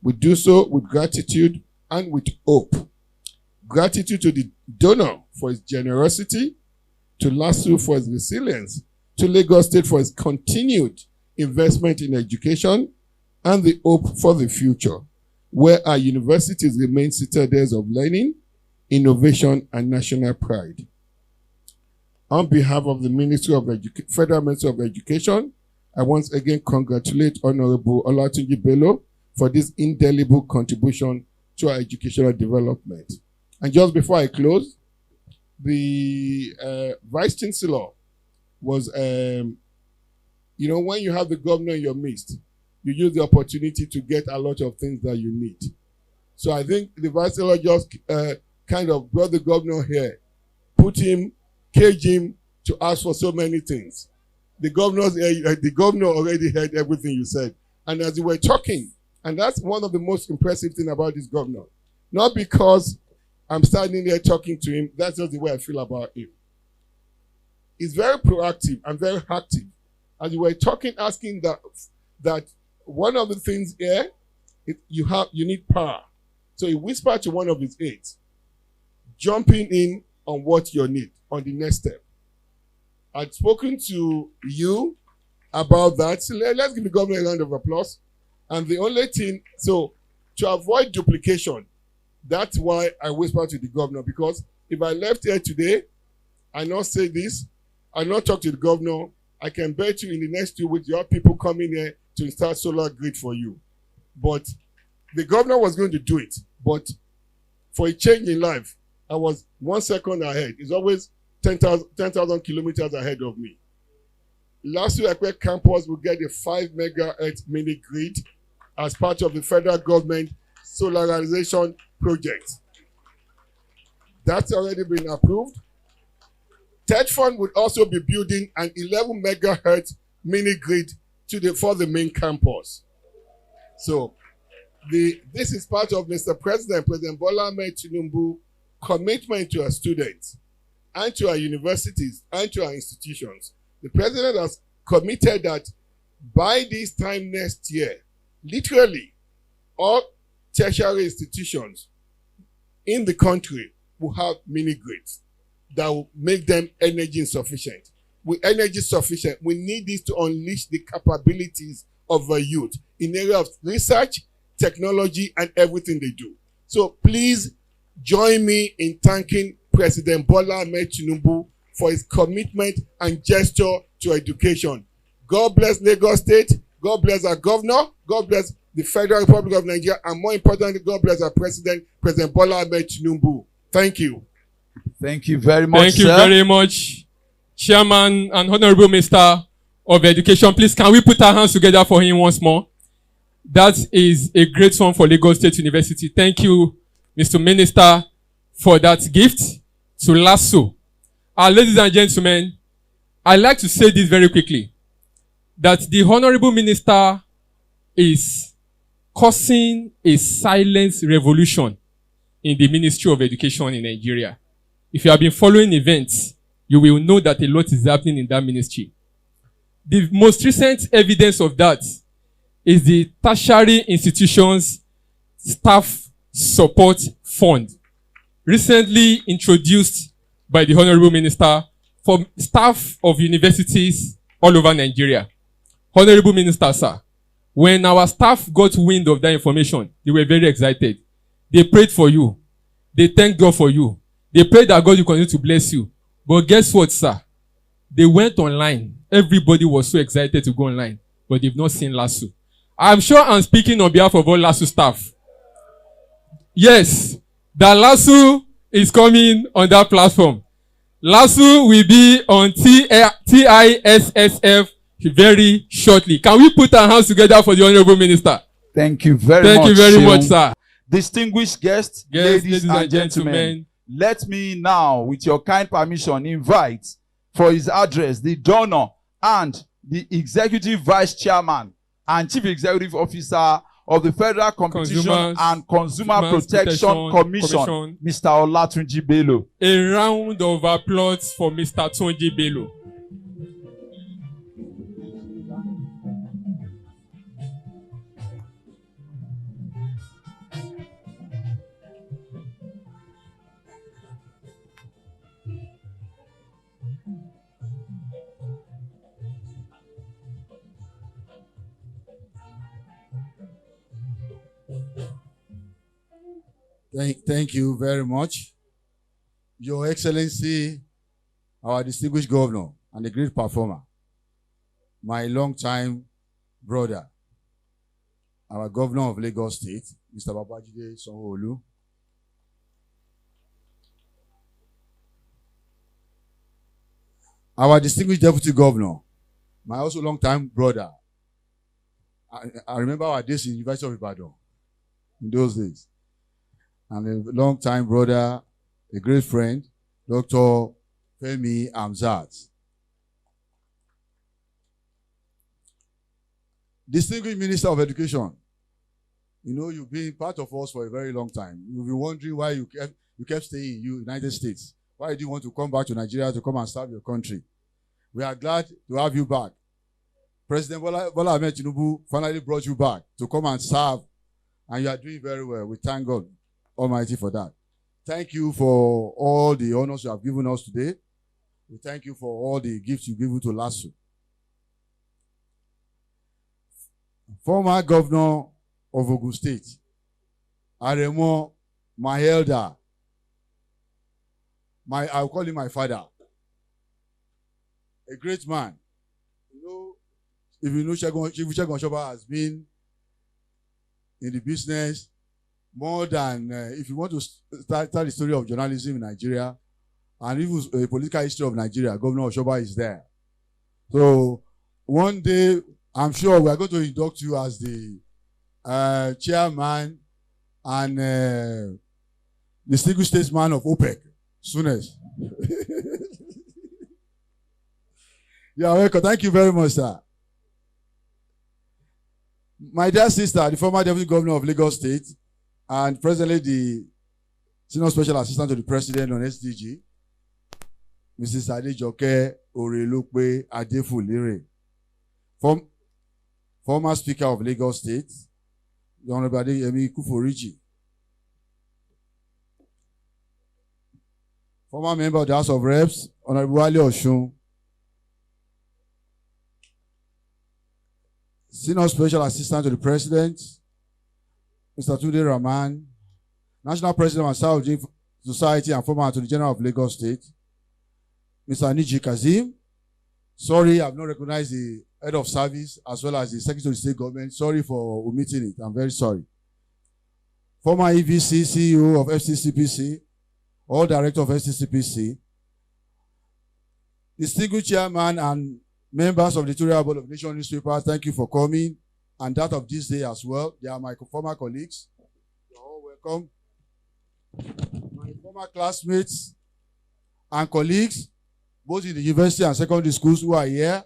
we do so with gratitude and with hope. Gratitude to the donor for his generosity, to LASU for his resilience, to Lagos State for his continued investment in education, and the hope for the future, where our universities remain citadels of learning, innovation, and national pride. On behalf of the Federal Ministry of Education, I once again congratulate Honorable Olatunji Bello for this indelible contribution to our educational development. And just before I close, the Vice Chancellor was, when you have the governor in your midst, you use the opportunity to get a lot of things that you need. So I think the Vice Chancellor just kind of brought the governor here, cage him to ask for so many things. the governor already heard everything you said. And as you were talking, and that's one of the most impressive things about this governor. Not because I'm standing there talking to him, that's just the way I feel about him. He's very proactive and very active. As you were talking, asking that one of the things here, you need power. So he whispered to one of his aides, jumping in on what you need on the next step. I'd spoken to you about that. So let's give the governor a round of applause. And the only thing, so to avoid duplication, that's why I whispered to the governor, because if I left here today, I not say this, I not talk to the governor, I can bet you in the next 2 weeks, you have people coming here to install solar grid for you. But the governor was going to do it. But for a change in life, I was 1 second ahead. It's always 10,000 kilometers ahead of me. Last year, Ekwe campus will get a 5 megahertz mini grid as part of the federal government solarization project. That's already been approved. Third Fund would also be building an 11 megahertz mini grid for the main campus. So this is part of Mr. President Bola Ahmed Tinubu's commitment to our students and to our universities and to our institutions. The president has committed that by this time next year, literally all tertiary institutions in the country will have mini grids that will make them energy insufficient. With energy sufficient, we need this to unleash the capabilities of our youth in area of research, technology, and everything they do. So please join me in thanking President Bola Ahmed Tinubu for his commitment and gesture to education. God bless Lagos State. God bless our governor. God bless the Federal Republic of Nigeria. And more importantly, God bless our president, President Bola Ahmed Tinubu. Thank you. Thank you very much, Thank you very much, Chairman and Honorable Minister of Education. Please, can we put our hands together for him once more? That is a great one for Lagos State University. Thank you, Mr. Minister, for that gift to LASU. Ladies and gentlemen, I'd like to say this very quickly, that the Honorable Minister is causing a silent revolution in the Ministry of Education in Nigeria. If you have been following events, you will know that a lot is happening in that ministry. The most recent evidence of that is the Tertiary Institutions Staff Support Fund, recently introduced by the Honorable Minister for staff of universities all over Nigeria. Honorable Minister, sir, when our staff got wind of that information, they were very excited. They prayed for you. They thanked God for you. They prayed that God will continue to bless you. But guess what, sir? They went online. Everybody was so excited to go online, but they've not seen LASU. I'm sure I'm speaking on behalf of all LASU staff. Yes, that LASU is coming on that platform. LASU will be on TISSF very shortly. Can we put our hands together for the Honorable Minister? Thank you very much. Thank you very much, sir. Distinguished guests, ladies and gentlemen, let me now, with your kind permission, invite for his address the donor and the Executive Vice Chairman and Chief Executive Officer of the Federal Competition and Consumer Protection Commission, Mr. Olatunji Bello. A round of applause for Mr. Tunji Bello. Thank you very much. Your Excellency, our distinguished governor and a great performer, my longtime brother, our governor of Lagos State, Mr. Babajide Sanwo-Olu, our distinguished deputy governor, my also longtime brother. I remember our days in University of Ibadan in those days. And a long-time brother, a great friend, Dr. Femi Hamzat. Distinguished Minister of Education, you know, you've been part of us for a very long time. You've been wondering why you kept staying in the United States. Why did you want to come back to Nigeria to come and serve your country? We are glad to have you back. President Bola Ahmed Tinubu finally brought you back to come and serve, and you are doing very well. We thank God Almighty for that. Thank you for all the honors you have given us today. We thank you for all the gifts you give to LASU. Former Governor of Ogun State, Aremo, my elder, I'll call him my father, a great man. You know, if you know Chief Segun Oshoba has been in the business more than, if you want to start the story of journalism in Nigeria, and even a political history of Nigeria, Governor Oshoba is there. So one day, I'm sure we are going to induct you as the chairman and distinguished statesman of OPEC soonest. Yeah, welcome. Thank you very much, sir. My dear sister, the former deputy governor of Lagos State and presently the senior special assistant to the president on SDG, Mrs. Adejoke Orelope Adefulire, former speaker of Lagos State, the Honorable Adeyemi Kuforiji, former member of the House of Reps, Honorable Wale Oshun, senior special assistant to the president, Mr. Tunde Rahman, national president of Saudi Society and former Attorney General of Lagos State, Mr. Aniji Kazim. Sorry, I've not recognized the head of service as well as the secretary of state government. Sorry for omitting it. I'm very sorry. Former EVC, CEO of FCCPC, or director of FCCPC, distinguished chairman and members of the editorial board of Nation newspapers, thank you for coming, and that of this day as well. They are my former colleagues. You're all welcome. My former classmates and colleagues, both in the university and secondary schools who are here,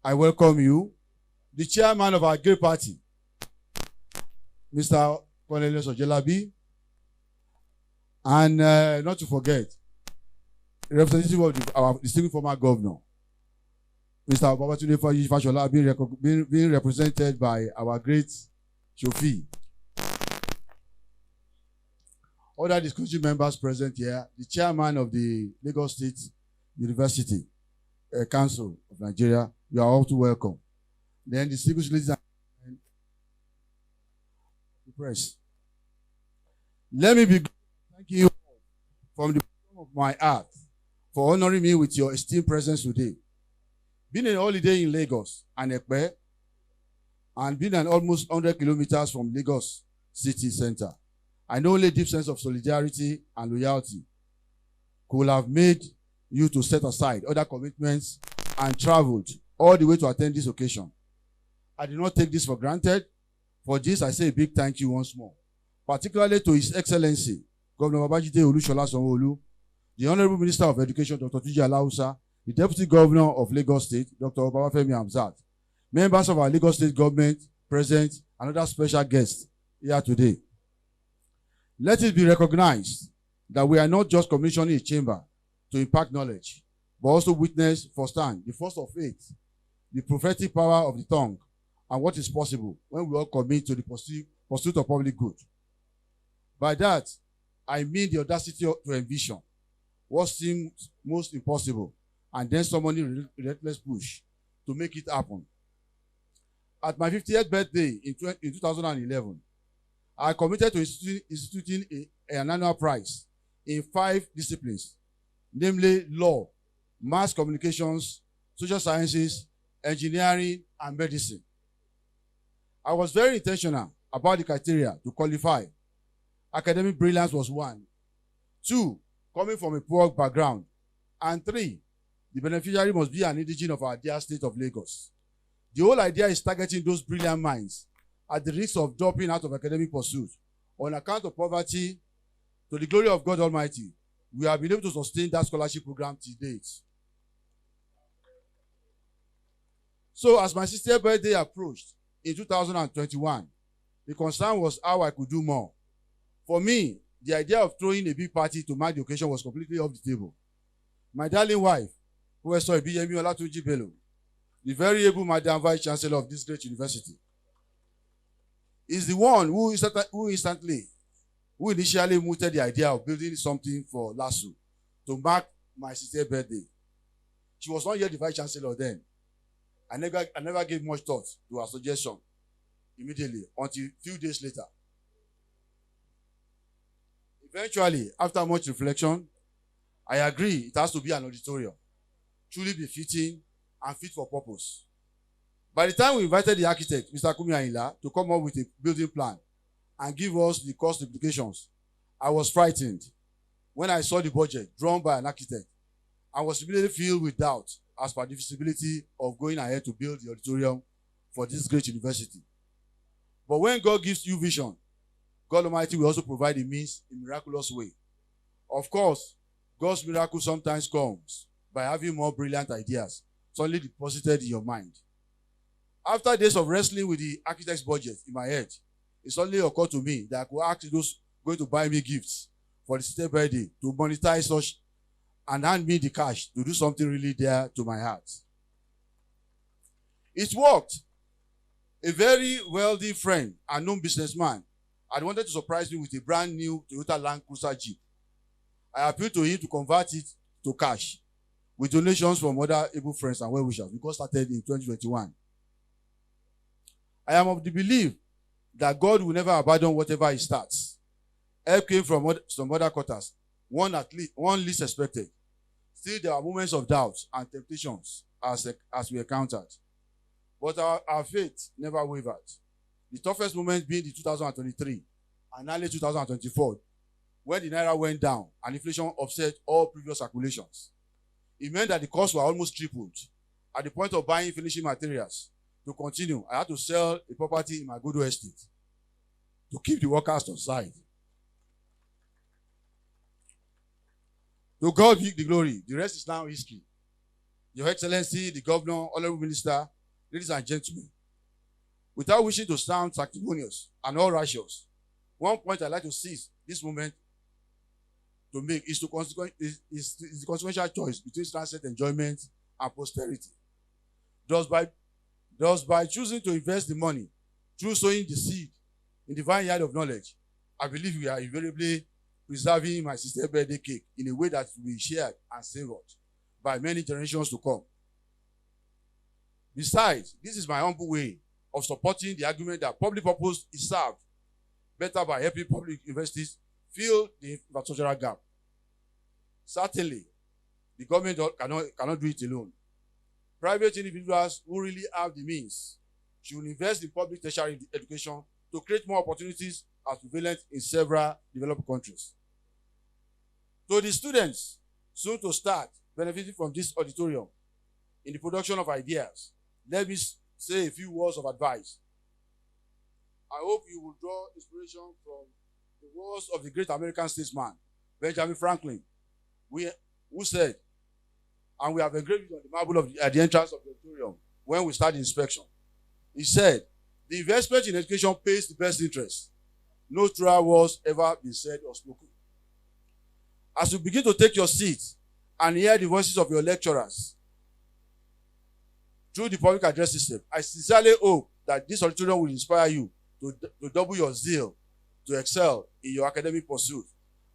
I welcome you. The chairman of our great party, Mr. Cornelius Ojelabi, and not to forget, the representative of our distinguished former governor, Mr. Babatunde Fashola, being represented by our great Shofi. Other distinguished members present here, the chairman of the Lagos State University Council of Nigeria, you are all too welcome. Then distinguished ladies and the press. Let me begin thanking you from the bottom of my heart for honoring me with your esteemed presence today. Being on holiday in Lagos and Ekpe, and being an almost 100 kilometers from Lagos city center, I know only a deep sense of solidarity and loyalty could have made you to set aside other commitments and traveled all the way to attend this occasion. I do not take this for granted. For this, I say a big thank you once more, particularly to His Excellency, Governor Babajide Olushola Sanwo-Olu, the Honorable Minister of Education, Dr. Tunji Alausa, the Deputy Governor of Lagos State, Dr. Obafemi Hamzat, members of our Lagos State government present, and other special guests here today. Let it be recognized that we are not just commissioning a chamber to impart knowledge, but also witness firsthand the force of faith, the prophetic power of the tongue, and what is possible when we all commit to the pursuit of public good. By that, I mean the audacity to envision what seems most impossible, and then summoning relentless push to make it happen. At my 50th birthday in 2011, I committed to instituting an annual prize in 5 disciplines, namely law, mass communications, social sciences, engineering, and medicine. I was very intentional about the criteria to qualify. Academic brilliance was 1. 2, coming from a poor background. And 3, the beneficiary must be an indigene of our dear state of Lagos. The whole idea is targeting those brilliant minds at the risk of dropping out of academic pursuit on account of poverty. To the glory of God Almighty, we have been able to sustain that scholarship program to date. So as my 60th birthday approached, in 2021. The concern was how I could do more. For me, the idea of throwing a big party to mark the occasion was completely off the table. My darling wife, Professor Olatunji Bello, the very able Madam Vice Chancellor of this great university, is the one who initially mooted the idea of building something for LASU to mark my 60th birthday. She was not yet the Vice Chancellor then. I never gave much thought to her suggestion immediately until a few days later. Eventually, after much reflection, I agree it has to be an auditorium, truly befitting and fit for purpose. By the time we invited the architect, Mr. Kumi Ayinla, to come up with a building plan and give us the cost implications, I was frightened when I saw the budget drawn by an architect. I was immediately filled with doubt as per the feasibility of going ahead to build the auditorium for this great university. But when God gives you vision, God Almighty will also provide a means in a miraculous way. Of course, God's miracle sometimes comes by having more brilliant ideas suddenly deposited in your mind. After days of wrestling with the architect's budget in my head, it suddenly occurred to me that I could ask those going to buy me gifts for the 60th birthday to monetize such and hand me the cash to do something really dear to my heart. It worked. A very wealthy friend and known businessman had wanted to surprise me with a brand new Toyota Land Cruiser Jeep. I appealed to him to convert it to cash with donations from other able friends and well-wishers because it started in 2021. I am of the belief that God will never abandon whatever he starts. Help came from some other quarters, one least expected. Still, there are moments of doubt and temptations as we encountered. But our faith never wavered. The toughest moment being the 2023 and early 2024, when the Naira went down and inflation offset all previous calculations. It meant that the costs were almost tripled. At the point of buying finishing materials, to continue, I had to sell a property in my Godo estate to keep the workers on side. To God be the glory. The rest is now history. Your Excellency, the Governor, Honorable Minister, ladies and gentlemen, without wishing to sound sanctimonious and all righteous, one point I'd like to seize this moment to make is the consequential choice between transient enjoyment and posterity. Thus, by choosing to invest the money through sowing the seed in the vineyard of knowledge, I believe we are invariably preserving my 60th birthday cake in a way that will be shared and savored by many generations to come. Besides, this is my humble way of supporting the argument that public purpose is served better by helping public universities fill the infrastructural gap. Certainly, the government cannot do it alone. Private individuals who really have the means should invest in public tertiary education to create more opportunities as prevalent in several developed countries. To the students soon to start benefiting from this auditorium in the production of ideas, let me say a few words of advice. I hope you will draw inspiration from the words of the great American statesman, Benjamin Franklin, who said, and we have engraved it on the marble at the entrance of the auditorium when we start the inspection. He said, the investment in education pays the best interest. No truer words ever been said or spoken. As you begin to take your seat and hear the voices of your lecturers through the public address system, I sincerely hope that this auditorium will inspire you to double your zeal, to excel in your academic pursuit,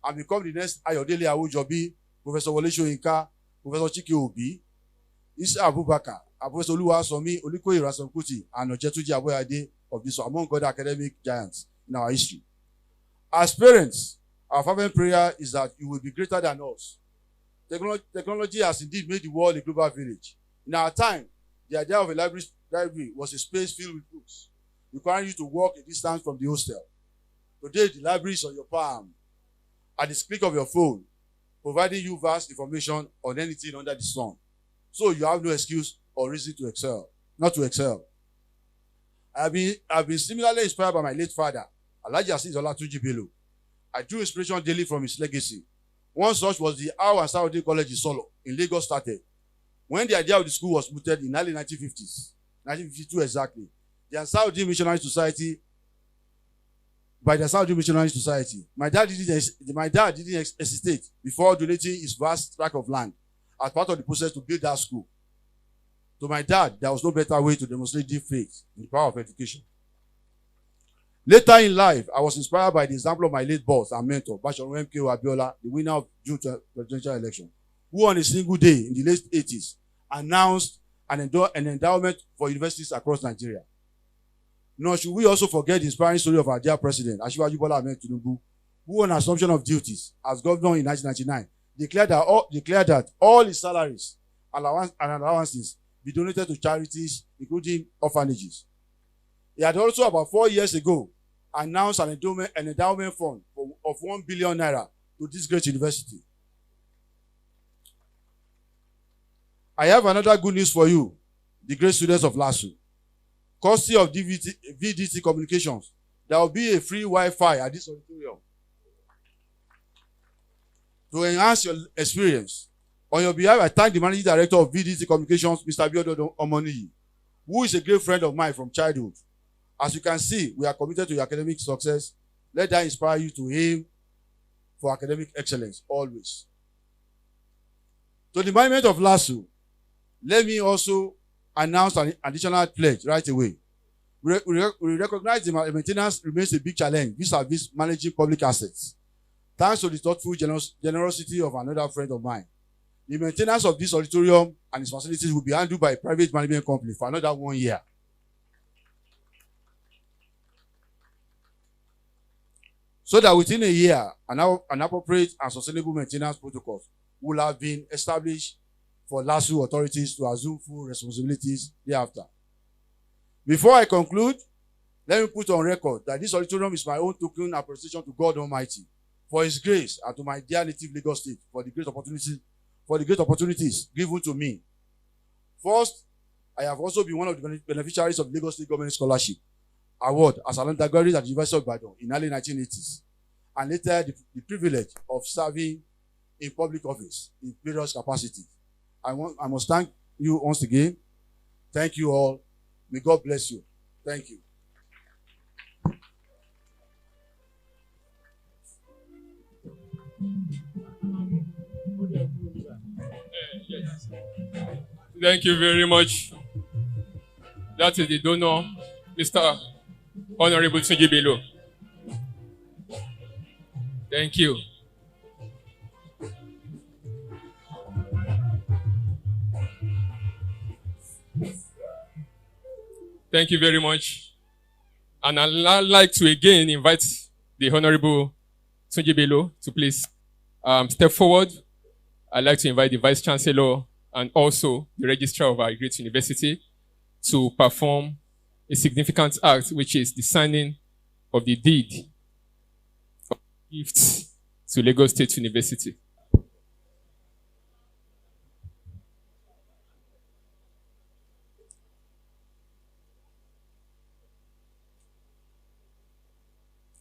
and become the next Ayodele Awujobi, Professor Wole Soyinka, Professor Chike Obi, Isa Abubakar, Professor Oluwasomi Olikoye Rasamkuti, and Ojetuji Aboyade of this among other academic giants in our history. As parents, our fervent prayer is that you will be greater than us. Technology has indeed made the world a global village. In our time, the idea of a library was a space filled with books, requiring you to walk a distance from the hostel. Today, the library is on your palm, at the click of your phone, providing you vast information on anything under the sun. So you have no excuse or reason to excel, not to excel. I've been similarly inspired by my late father, Alhaji Olatunji Bello. I drew inspiration daily from his legacy. One such was the Awa and Saudi College in Solo, in Lagos started. When the idea of the school was mooted in early 1950s, 1952 exactly, the Ansarudeen Missionary Society, by the Ansarudeen Missionary Society. My dad didn't hesitate before donating his vast tract of land as part of the process to build that school. To my dad, there was no better way to demonstrate deep faith in the power of education. Later in life, I was inspired by the example of my late boss and mentor, Basharu M.K.O. Abiola, the winner of June presidential election, who on a single day in the late 80s announced an endowment for universities across Nigeria. Nor should we also forget the inspiring story of our dear president, Asiwaju Bola Ahmed Tinubu, who on assumption of duties as governor in 1999 declared that all his salaries and allowances be donated to charities, including orphanages. He had also, about 4 years ago, announced an endowment fund of 1 billion naira to this great university. I have another good news for you, the great students of LASU. Courtesy of VDT Communications, there will be a free Wi-Fi at this auditorium to enhance your experience. On your behalf, I thank the Managing Director of VDT Communications, Mr. Biodo Omoniyi, who is a great friend of mine from childhood. As you can see, we are committed to your academic success. Let that inspire you to aim for academic excellence always. To the management of LASU, let me also announce an additional pledge right away. We recognize the maintenance remains a big challenge vis-a-vis managing public assets. Thanks to the thoughtful generosity of another friend of mine, the maintenance of this auditorium and its facilities will be handled by a private management company for another 1 year. So that within a year, an appropriate and sustainable maintenance protocols will have been established for LASU authorities to assume full responsibilities thereafter. Before I conclude, let me put on record that this auditorium is my own token appreciation to God Almighty for His grace and to my dear native Lagos State for the great opportunities given to me. First, I have also been one of the beneficiaries of the Lagos State Government Scholarship Award as an undergraduate at the University of Ibadan in early 1980s, and later the privilege of serving in public office in various capacities. I must thank you once again. Thank you all. May God bless you. Thank you. Thank you very much. That is the donor, Mr. Honorable Olatunji Bello. Thank you. Thank you very much. And I'd like to again invite the Honorable Olatunji Bello to please step forward. I'd like to invite the Vice Chancellor and also the Registrar of our great university to perform a significant act, which is the signing of the deed of gifts to Lagos State University.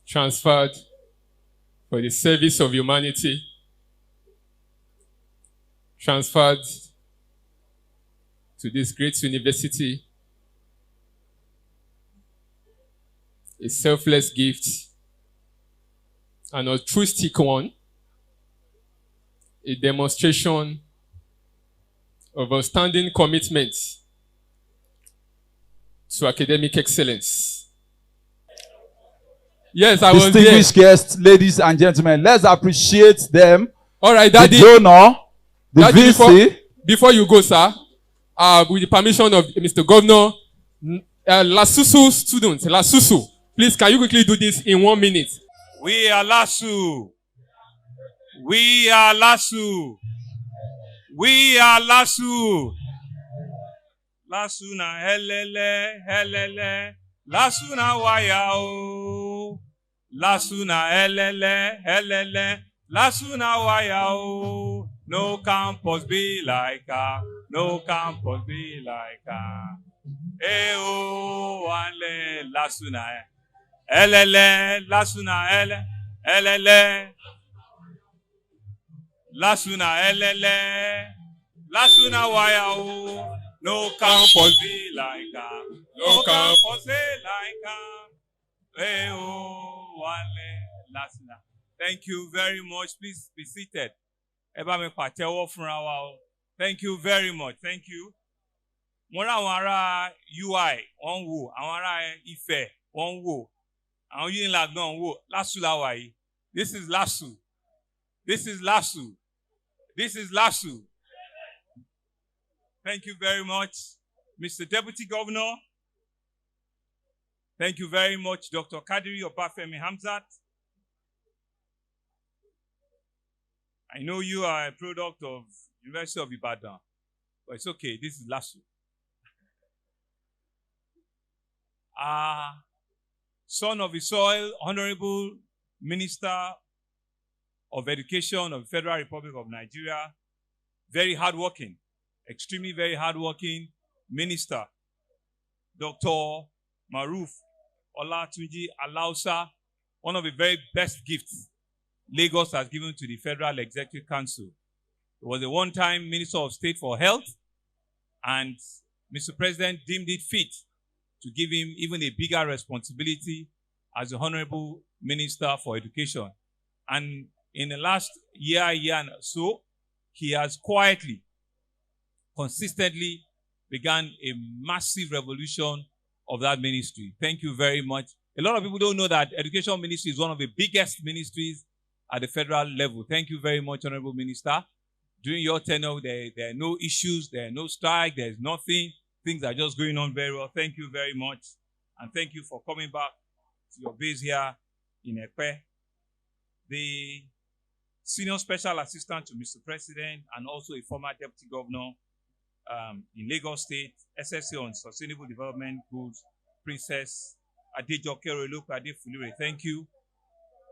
Transferred for the service of humanity, transferred to this great university, a selfless gift, an altruistic one, a demonstration of outstanding commitment to academic excellence. Yes, I was there. Distinguished guests, ladies and gentlemen, let's appreciate them. All right, Daddy. The donor, the Daddy, VC. Before you go, sir, with the permission of Mr. Governor, LASUSU students, LASUSU, please, can you quickly do this in 1 minute? We are LASU. We are LASU. We are LASU. LASU na helele. LASU na waya o. LASU na helele. LASU na waya o. No campus be like her. No campus be like her. Eh oh, wale LASU na helele. LASU na helele. LASU na helele. LASU na waya o. No campus be like her. No camp. Thank you very much. Please be seated. Thank you very much. Thank you. Mo ra àwọn ará UI wọ́n ń wò, àwọn ará Ifẹ̀ wọ́n ń wò, àwọn Unilag náà ń wò. LASU la wà yìí. This is LASU. This is LASU. This is LASU. Thank you very much, Mr. Deputy Governor. Thank you very much, Dr. Kadiri Obafemi Hamzat. I know you are a product of University of Ibadan, but it's okay. This is LASU. Son of the soil, Honorable Minister of Education of the Federal Republic of Nigeria, very hardworking, extremely very hardworking Minister, Dr. Maruf Olatunji Alausa, one of the very best gifts Lagos has given to the Federal Executive Council. He was a one-time Minister of State for Health, and Mr. President deemed it fit to give him even a bigger responsibility as the Honorable Minister for Education. And in the last year and so, he has quietly, consistently began a massive revolution of that ministry. Thank you very much. A lot of people don't know that Education Ministry is one of the biggest ministries at the federal level. Thank you very much, Honorable Minister. During your tenure, there are no issues, there are no strike, there's nothing. Things are just going on very well. Thank you very much. And thank you for coming back to your base here in Ekpe. The Senior Special Assistant to Mr. President and also a former Deputy Governor in Lagos State, SSC on Sustainable Development Goals, Princess Adejoke Oloku Adefulure. Thank you.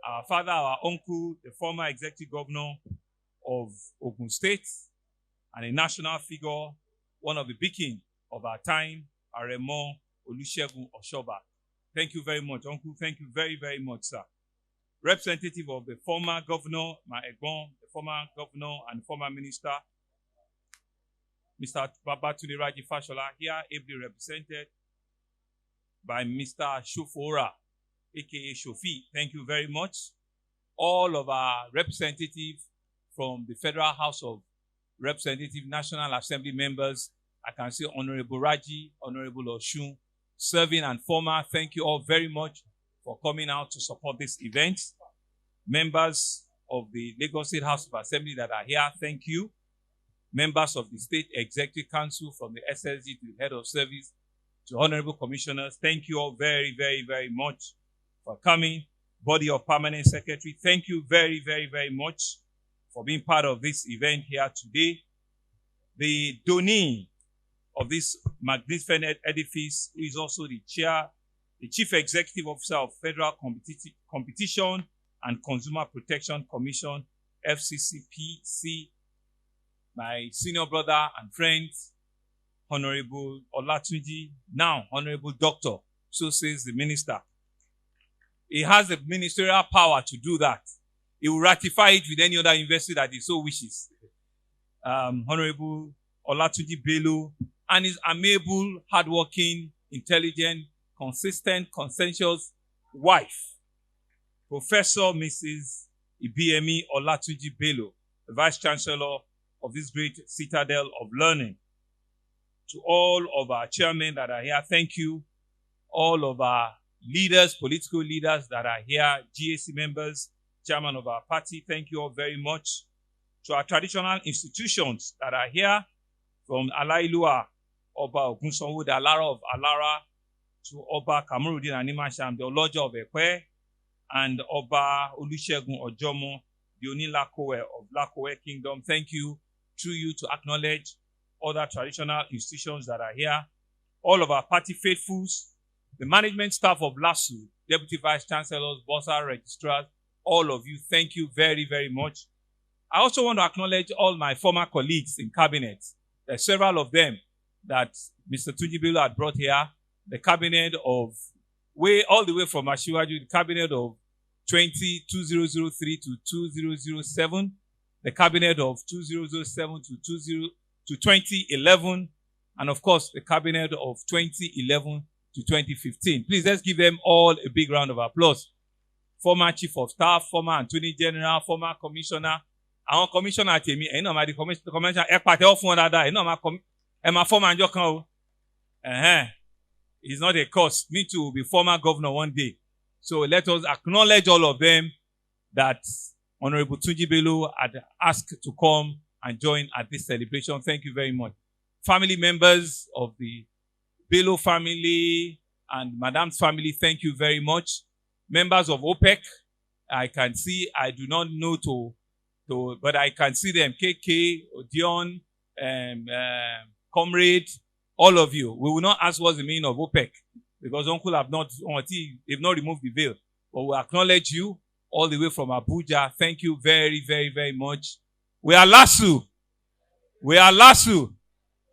Our father, our uncle, the former Executive Governor of Ogun State and a national figure, one of the beacons of our time, Aremo Olusegun Oshoba. Thank you very much, Uncle. Thank you very, very much, sir. Representative of the former governor, my Egbon, the former governor and former minister, Mr. Babatunde Raji Fashola, here ably represented by Mr. Shofora, aka Shofi. Thank you very much. All of our representatives from the Federal House of Representatives, National Assembly members, I can see Honorable Raji, Honorable Oshun, serving and former. Thank you all very much for coming out to support this event. Members of the Lagos State House of Assembly that are here, thank you. Members of the State Executive Council, from the SSG to the Head of Service, to Honorable Commissioners, thank you all very, very, very much for coming. Body of Permanent Secretary, thank you very, very, very much for being part of this event here today. The donee of this magnificent edifice, who is also the Chief Executive Officer of Federal Competition and Consumer Protection Commission, FCCPC, my senior brother and friend, Honorable Olatunji, now Honorable Doctor, so says the minister. He has the ministerial power to do that. He will ratify it with any other university that he so wishes. Honorable Olatunji Bello, and his amiable, hardworking, intelligent, consistent, conscientious wife, Professor Mrs. Ibiemi Olatunji Bello, the Vice Chancellor of this great citadel of learning. To all of our chairmen that are here, thank you. All of our leaders, political leaders that are here, GAC members, chairman of our party, thank you all very much. To our traditional institutions that are here, from Alailua, Oba Ogunsanwo, the Alara of Alara, to Oba Kamurudin Animasham, the Oloja of Ekwe, and Oba Olusegun Ojomo, the Onilakowe of Lakowe Kingdom. Thank you, through you, to acknowledge other traditional institutions that are here, all of our party faithfuls, the management staff of LASU, Deputy Vice Chancellors, Bossa Registrars, all of you, thank you very, very much. I also want to acknowledge all my former colleagues in cabinet. There are several of them that Mr. Tunji Bello had brought here. The cabinet of, all the way from Ashiwaju, the cabinet of 2003 to 2007, the cabinet of 2007 to 2011, and of course, the cabinet of 2011 to 2015. Please, let's give them all a big round of applause. Former Chief of Staff, former Attorney General, former Commissioner. Àwọn commissioner tèmi, ẹ̀yin náà máa di commissioner, ẹ pàtẹ́wọ́ fún wọn dáadáa, ẹ̀yin náà máa former àjọ kan o. It's not a curse. Me too will be former governor one day. So let us acknowledge all of them that Honorable Tunji Bello had asked to come and join at this celebration. Thank you very much. Family members of the Bello family and Madam's family, thank you very much. Members of OPEC, I can see, I do not know but I can see them, KK, Dion, Comrade, all of you. We will not ask what's the meaning of OPEC because Uncle they've not removed the veil. But we acknowledge you all the way from Abuja. Thank you very, very, very much. We are LASU. We are LASU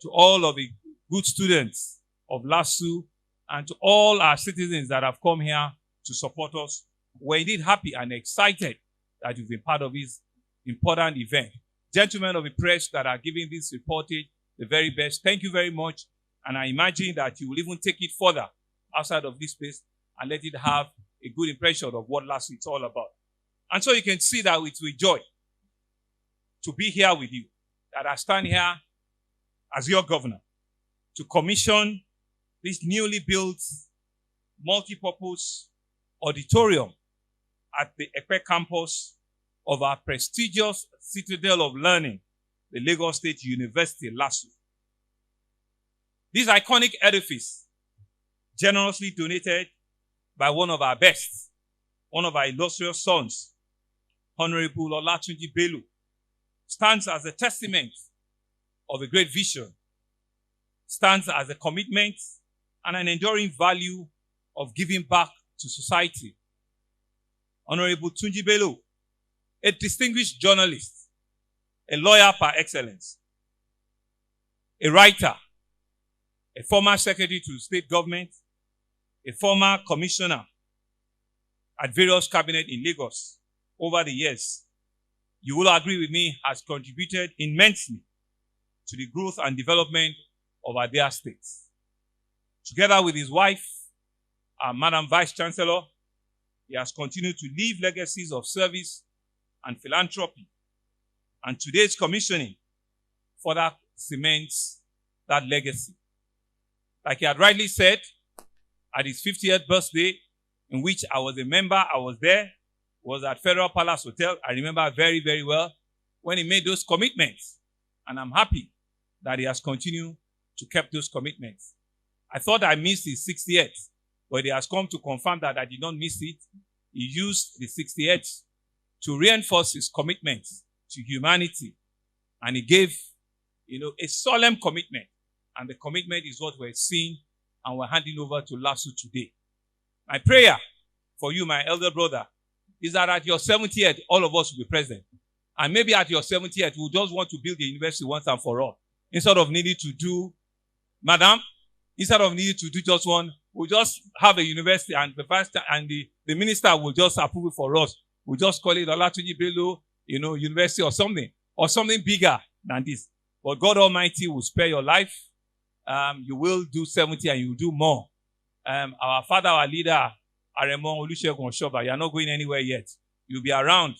to all of the good students of LASU and to all our citizens that have come here to support us. We're indeed happy and excited that you've been part of this important event. Gentlemen of the press that are giving this reportage the very best, thank you very much. And I imagine that you will even take it further outside of this place and let it have a good impression of what LASU is all about. And so you can see that it's with joy to be here with you, that I stand here as your governor to commission this newly built multi-purpose auditorium at the Ekpe campus of our prestigious citadel of learning, the Lagos State University, LASU. This iconic edifice, generously donated by one of our best, one of our illustrious sons, Honorable Olatunji Bello, stands as a testament of a great vision, stands as a commitment and an enduring value of giving back to society. Honorable Tunji Bello, a distinguished journalist, a lawyer par excellence, a writer, a former secretary to state government, a former commissioner at various cabinets in Lagos over the years, you will agree with me, has contributed immensely to the growth and development of our dear state. Together with his wife, our Madam Vice Chancellor, he has continued to leave legacies of service and philanthropy. And today's commissioning further cements that legacy. Like he had rightly said, at his 50th birthday, in which I was a member, I was there, was at Federal Palace Hotel. I remember very, very well when he made those commitments. And I'm happy that he has continued to keep those commitments. I thought I missed his 60th, but he has come to confirm that I did not miss it. He used the 60th to reinforce his commitment to humanity. And he gave, a solemn commitment. And the commitment is what we're seeing and we're handing over to LASU today. My prayer for you, my elder brother, is that at your 70th, all of us will be present. And maybe at your 70th, we'll just want to build the university once and for all. Instead of needing to do, instead of needing to do just one, we'll just have a university and the minister will just approve it for us. We'll just call it Olatunji Bello, university or something bigger than this. But God Almighty will spare your life. You will do 70 and you will do more. Our father, our leader, Aremo Olusegun Oshoba, you are not going anywhere yet. You'll be around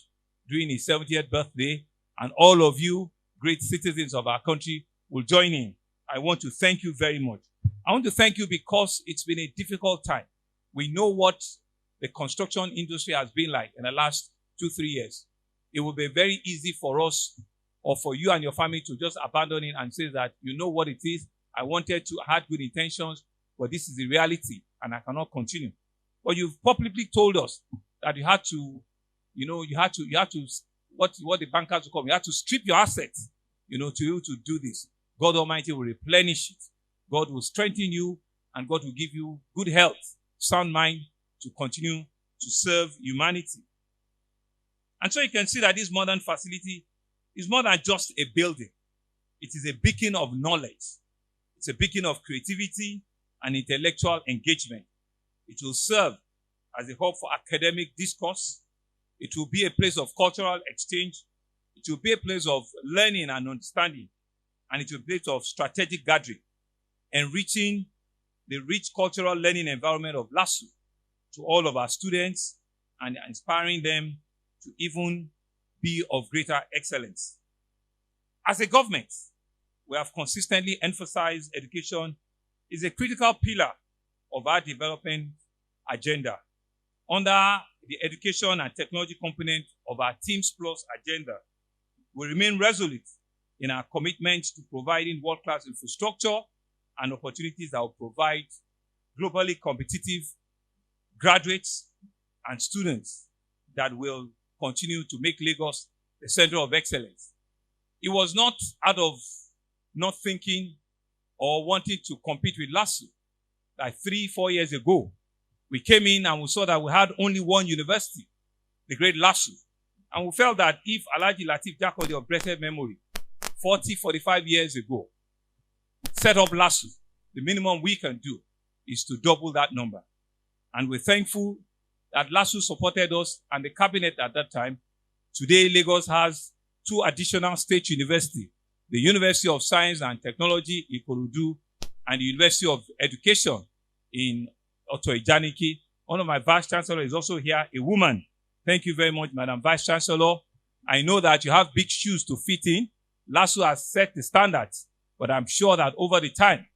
during his 70th birthday, and all of you, great citizens of our country, will join in. I want to thank you very much. I want to thank you because it's been a difficult time. We know what the construction industry has been like in the last 2-3 years. It will be very easy for us or for you and your family to just abandon it and say that you know what it is. I wanted to have good intentions, but this is the reality and I cannot continue. But you've publicly told us that you had to, what the bankers will call, you had to strip your assets, to be able to do this. God Almighty will replenish it. God will strengthen you and God will give you good health, sound mind to continue to serve humanity. And so you can see that this modern facility is more than just a building. It is a beacon of knowledge. It's a beacon of creativity and intellectual engagement. It will serve as a hub for academic discourse. It will be a place of cultural exchange. It will be a place of learning and understanding. And it will be a place of strategic gathering, enriching the rich cultural learning environment of LASU to all of our students and inspiring them to even be of greater excellence. As a government, we have consistently emphasized education is a critical pillar of our development agenda. Under the education and technology component of our Teams Plus agenda, we remain resolute in our commitment to providing world-class infrastructure and opportunities that will provide globally competitive graduates and students that will continue to make Lagos the center of excellence. It was not out of not thinking or wanting to compete with LASU. Like 3-4 years ago, we came in and we saw that we had only one university, the great LASU. And we felt that if Alhaji Lateef Jakode of blessed memory, 40-45 years ago, set up LASU, the minimum we can do is to double that number. And we're thankful that LASU supported us and the cabinet at that time. Today, Lagos has 2 additional state universities, the University of Science and Technology in Ikorodu and the University of Education in Oto-Ijaniki. One of my vice chancellors is also here, a woman. Thank you very much, Madam Vice Chancellor. I know that you have big shoes to fit in. LASU has set the standards, but I'm sure that over the time,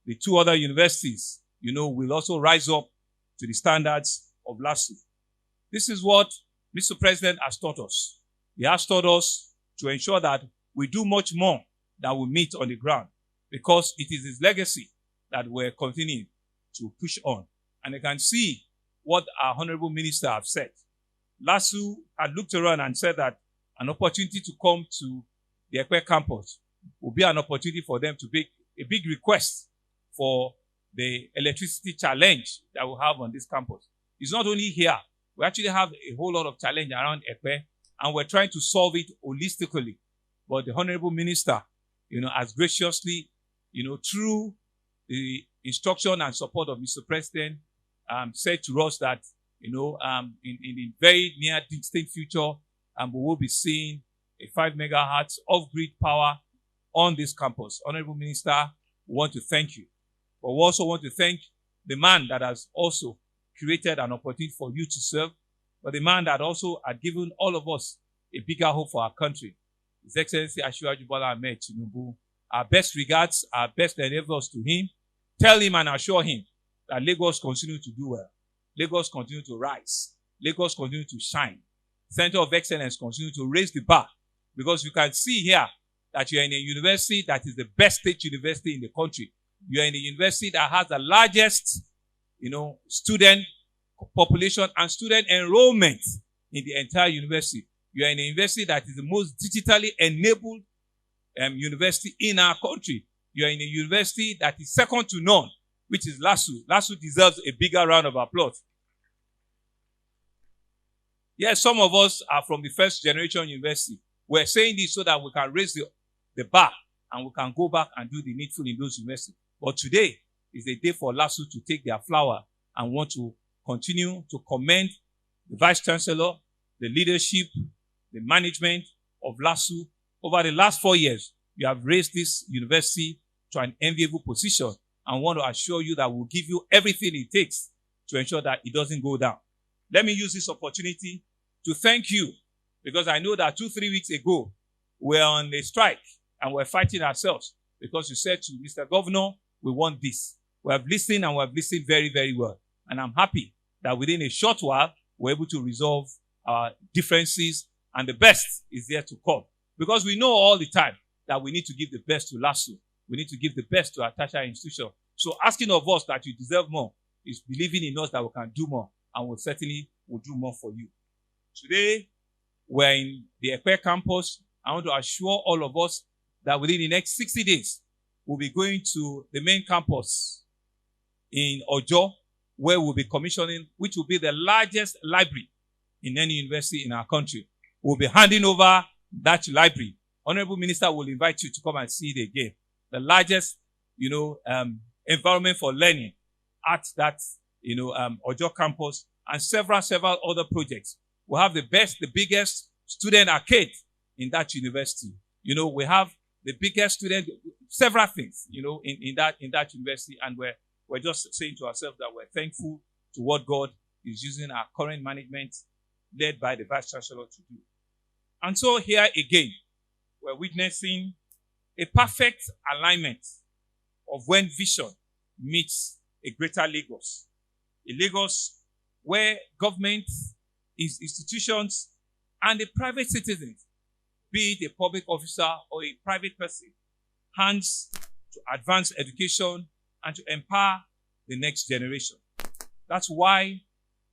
the 2 other universities, will also rise up to the standards of LASU. This is what Mr. President has taught us. He has taught us to ensure that we do much more than we meet on the ground, because it is his legacy that we're continuing to push on. And I can see what our Honorable Minister have said. LASU had looked around and said that an opportunity to come to the Ekpe campus will be an opportunity for them to make a big request for the electricity challenge that we have on this campus. It's not only here. We actually have a whole lot of challenge around Ekpe, and we're trying to solve it holistically. But the Honorable Minister, has graciously, through the instruction and support of Mr. President, said to us that, in the very near distant future, we will be seeing a 5 megahertz off-grid power on this campus. Honorable Minister, we want to thank you. But we also want to thank the man that has also created an opportunity for you to serve, but the man that also had given all of us a bigger hope for our country. His Excellency Asiwaju Bola Ahmed Tinubu. Our best regards, our best endeavors to him. Tell him and assure him that Lagos continue to do well. Lagos continue to rise. Lagos continue to shine. Center of Excellence continue to raise the bar. Because you can see here that you are in a university that is the best state university in the country. You are in a university that has the largest, student population and student enrollment in the entire university. You are in a university that is the most digitally enabled university in our country. You are in a university that is second to none, which is LASU. LASU deserves a bigger round of applause. Yes, some of us are from the first generation university. We're saying this so that we can raise the bar and we can go back and do the needful in those universities. But today is a day for LASU to take their flower and want to continue to commend the Vice Chancellor, the leadership, the management of LASU. Over the last 4 years, you have raised this university to an enviable position and want to assure you that we'll give you everything it takes to ensure that it doesn't go down. Let me use this opportunity to thank you, because I know that 2-3 weeks ago, we were on a strike and we're fighting ourselves because you said to Mr. Governor, we want this. We have listened and we have listened very, very well. And I'm happy that within a short while, we're able to resolve our differences, and the best is there to come. Because we know all the time that we need to give the best to LASU. We need to give the best to our tertiary institution. So asking of us that you deserve more is believing in us that we can do more, and we certainly will do more for you. Today, we're in the Ekpe campus. I want to assure all of us that within the next 60 days, we'll be going to the main campus in Ojo, where we'll be commissioning, which will be the largest library in any university in our country. We'll be handing over that library. Honorable Minister will invite you to come and see it again. The largest, environment for learning at that, Ojo campus, and several other projects. We have the biggest student arcade in that university. We have the biggest student, several things, in that university, and we're we're just saying to ourselves that we're thankful to what God is using our current management, led by the Vice Chancellor, to do. And so here again, we're witnessing a perfect alignment of when vision meets a greater Lagos. A Lagos where government, institutions, and the private citizens, be it a public officer or a private person, hands to advance education and to empower the next generation. That's why,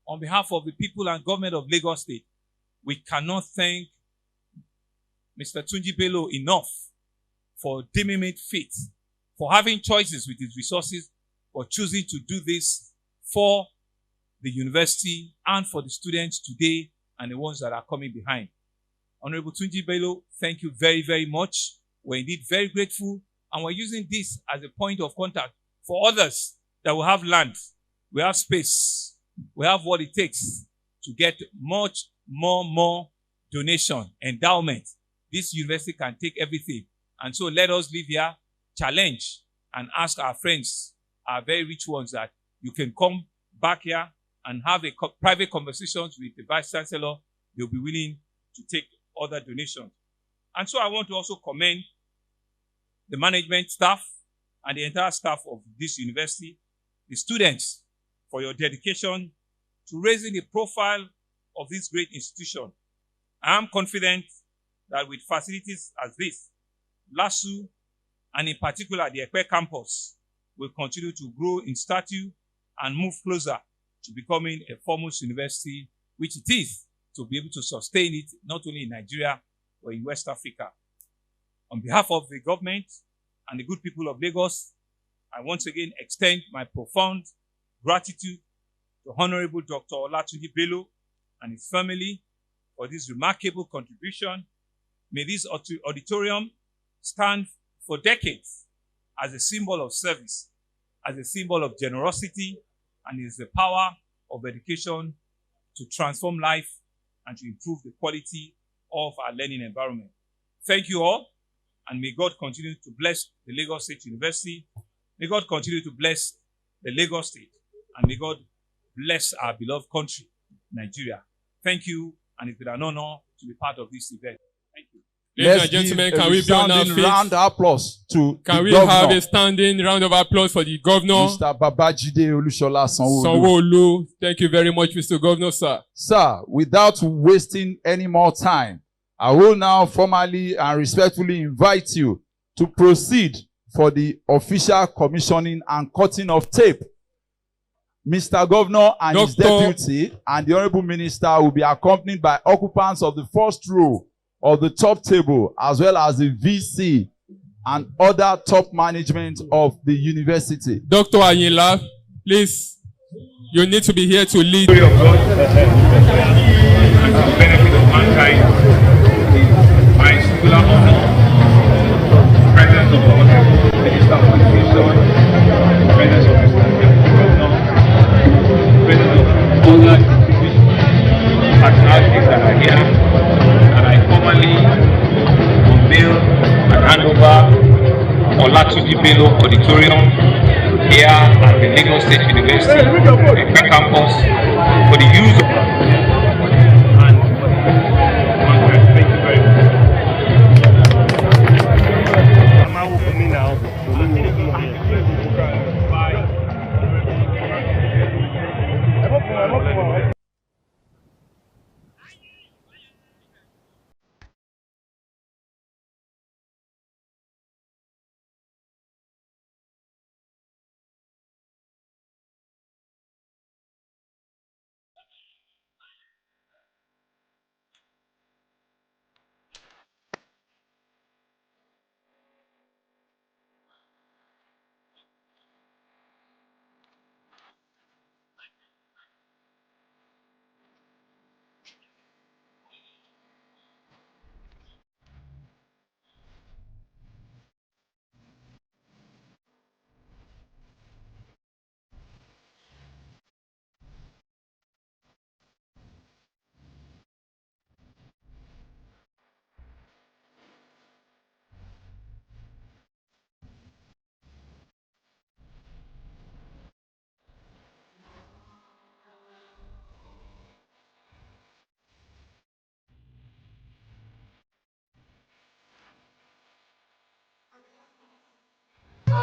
on behalf of the people and government of Lagos State, we cannot thank Mr. Tunji Bello enough for deeming it fit, for having choices with his resources, for choosing to do this for the university and for the students today and the ones that are coming behind. Honorable Tunji Bello, thank you very, very much. We're indeed very grateful, and we're using this as a point of contact for others that will have land, we have space, we have what it takes to get much more donation, endowment. This university can take everything. And so let us live here, challenge, and ask our friends, our very rich ones, that you can come back here and have a private conversations with the Vice Chancellor. They'll be willing to take other donations. And so I want to also commend the management staff and the entire staff of this university, the students, for your dedication to raising the profile of this great institution. I am confident that with facilities as this, LASU, and in particular the Ekpe campus, will continue to grow in stature and move closer to becoming a foremost university, which it is, to be able to sustain it not only in Nigeria, but in West Africa. On behalf of the government and the good people of Lagos, I once again extend my profound gratitude to Honorable Dr. Olatunji Bello and his family for this remarkable contribution. May this auditorium stand for decades as a symbol of service, as a symbol of generosity, and is the power of education to transform life and to improve the quality of our learning environment. Thank you all, and may God continue to bless the Lagos State University. May God continue to bless the Lagos State, and may God bless our beloved country, Nigeria. Thank you, and it's been an honor to be part of this event. Thank you. Ladies and gentlemen, can we be on our feet? Round of applause to Can the we governor, have a standing round of applause for the governor? Mr. Babajide Olushola Sanwo-Olu. Sanwo-Olu. Thank you very much, Mr. Governor, sir. Sir, without wasting any more time, I will now formally and respectfully invite you to proceed for the official commissioning and cutting of tape. Mr. Governor and his deputy and the Honorable Minister will be accompanied by occupants of the first row of the top table, as well as the VC and other top management of the university. Dr. Ayinla, please, you need to be here to lead. Glory of God and to the benefit of mankind, my singular honor, presence of the Honorable Minister of Education, presence of Mr. Governor, presence of other distinguished personalities that are here, and I formally unveil and hand over Olatunji Bello Auditorium here at the Lagos State University, Ekpe campus, for the use of and thank you very much.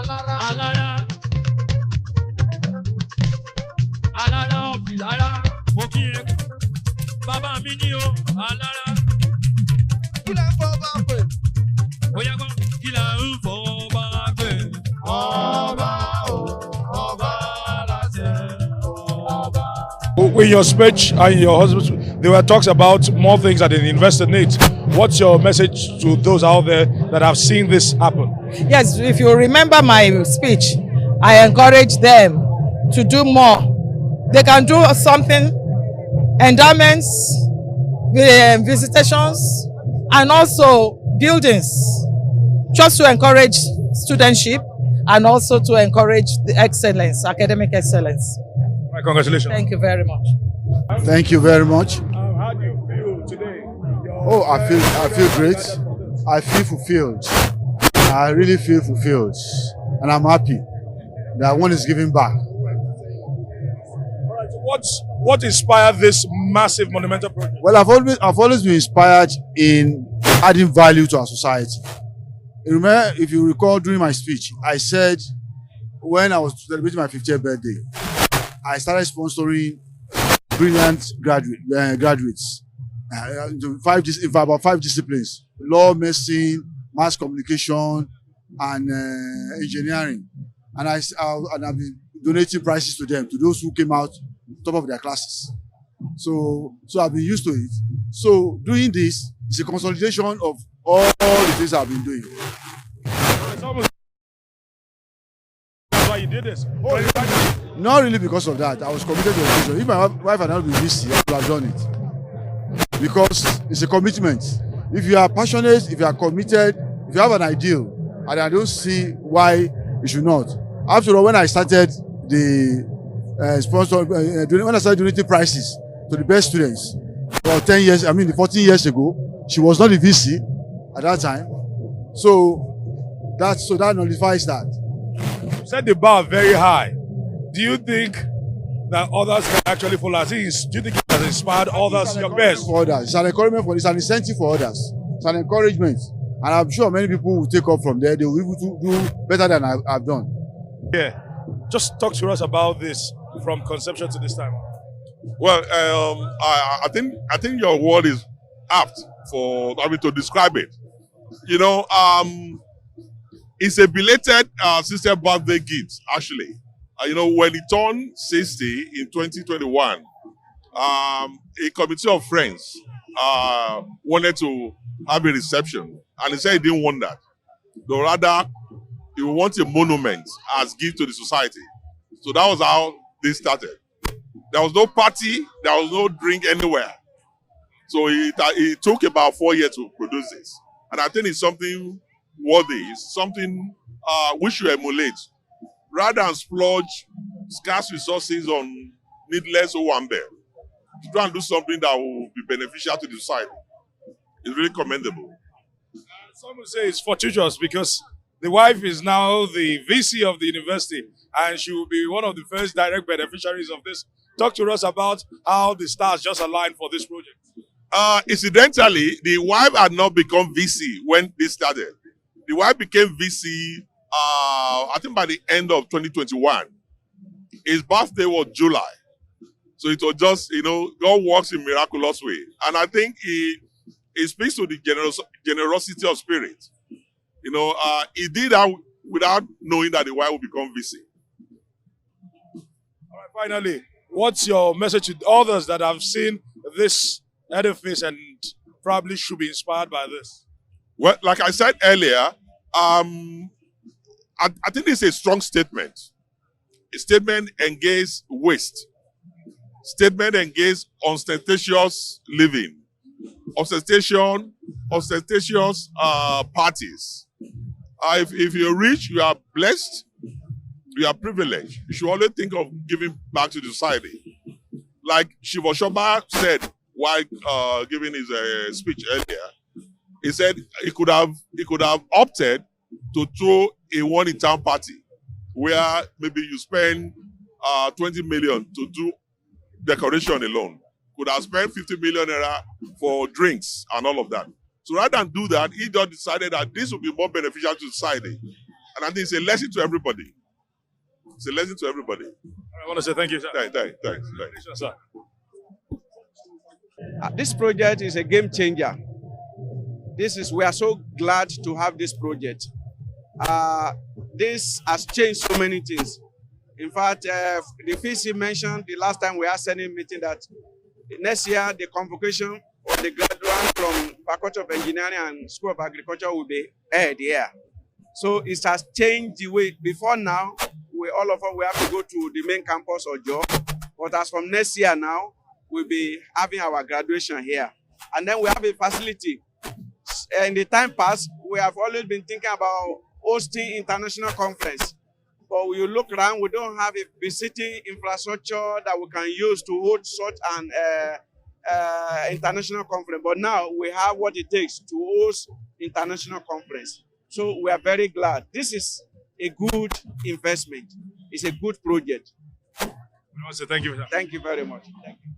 Alára. Alára ọ̀bìlára. Mo kí ẹ. Bàbá mi ní o. Alára. Kí la ń fọ bá pè? Bóyá gbọ́. Kí la ń fọ bá pè? Ọba o. Ọba láṣẹ. Ọba. In your speech and your husband, there were talks about more things that the investor needs. What's your message to those out there that have seen this happen? Yes, if you remember my speech, I encourage them to do more. They can do something, endowments, visitations, and also buildings, just to encourage studentship and also to encourage the excellence, academic excellence. Right, congratulations. Thank you very much. Thank you very much. How do you feel today? Oh, I feel great. I feel fulfilled. I really feel fulfilled, and I'm happy that one is giving back. All right, so what inspired this massive monumental project? Well, I've always been inspired in adding value to our society. Remember, if you recall during my speech, I said when I was celebrating my 50th birthday, I started sponsoring brilliant graduates in about 5 disciplines: law, medicine, mass communication, and engineering. And I've been donating prizes to them, to those who came out top of their classes. So I've been used to it. So doing this is a consolidation of all the things I've been doing. That's why you did this. Not really because of that. I was committed to education. If my wife had not been busy, I would have done it. Because it's a commitment. If you are passionate, if you are committed, if you have an ideal, and I don't see why you should not. After all, when I started the when I started donating prizes to the best students for 14 years ago, she was not a VC at that time. So that nullifies that. You set the bar very high. Do you think that others can actually follow? Do you think it has inspired others, your best? For others. It's an encouragement it's an incentive for others. It's an encouragement. And I'm sure many people will take up from there. They will be able to do better than I've done. Yeah. Just talk to us about this from conception to this time. Well, I think your word is apt for to describe it. You know, it's a belated sister birthday gift, actually. You know, when he turned 60 in 2021, a committee of friends wanted to have a reception, and he said he didn't want that. But rather, he want a monument as gift to the society. So that was how this started. There was no party, there was no drink anywhere. So it took about 4 years to produce this. And I think it's something worthy, it's something we should emulate. Rather than splurge scarce resources on needless owambe, to try and do something that will be beneficial to the society. It's really commendable. Some would say it's fortuitous because the wife is now the VC of the university and she will be one of the first direct beneficiaries of this. Talk to us about how the stars just aligned for this project. Incidentally, the wife had not become VC when this started. The wife became VC, I think by the end of 2021. His birthday was July. So it was just, you know, God works in miraculous way. And I think it speaks to the generosity of spirit. You know, he did that without knowing that the wife would become VC. All right, finally, what's your message to others that have seen this edifice and probably should be inspired by this? Well, like I said earlier, I think it's a strong statement. A statement against waste. Statement against ostentatious living. Ostentatious parties. If you're rich, you are blessed, you are privileged. You should always think of giving back to the society. Like Shiva Shoba said while giving his speech earlier, he said he could have opted to throw a one-in-town party where maybe you spend 20 million to do decoration alone. Could have spent 50 million naira for drinks and all of that. So rather than do that, he just decided that this would be more beneficial to society. And I think it's a lesson to everybody. It's a lesson to everybody. I want to say thank you, sir. Thanks. Sir. This project is a game changer. We are so glad to have this project. This has changed so many things. In fact, the VC mentioned the last time we had Senate meeting that next year the convocation of the graduates from Faculty of Engineering and School of Agriculture will be held here. So it has changed the way. Before now, all of us we have to go to the main campus or job. But as from next year now, we'll be having our graduation here. And then we have a facility. In the time past, we have always been thinking about hosting international conference. But when you look around, we don't have a visiting infrastructure that we can use to hold such an international conference. But now we have what it takes to host international conference. So we are very glad. This is a good investment. It's a good project. I want to say thank you. Thank you very much. Thank you.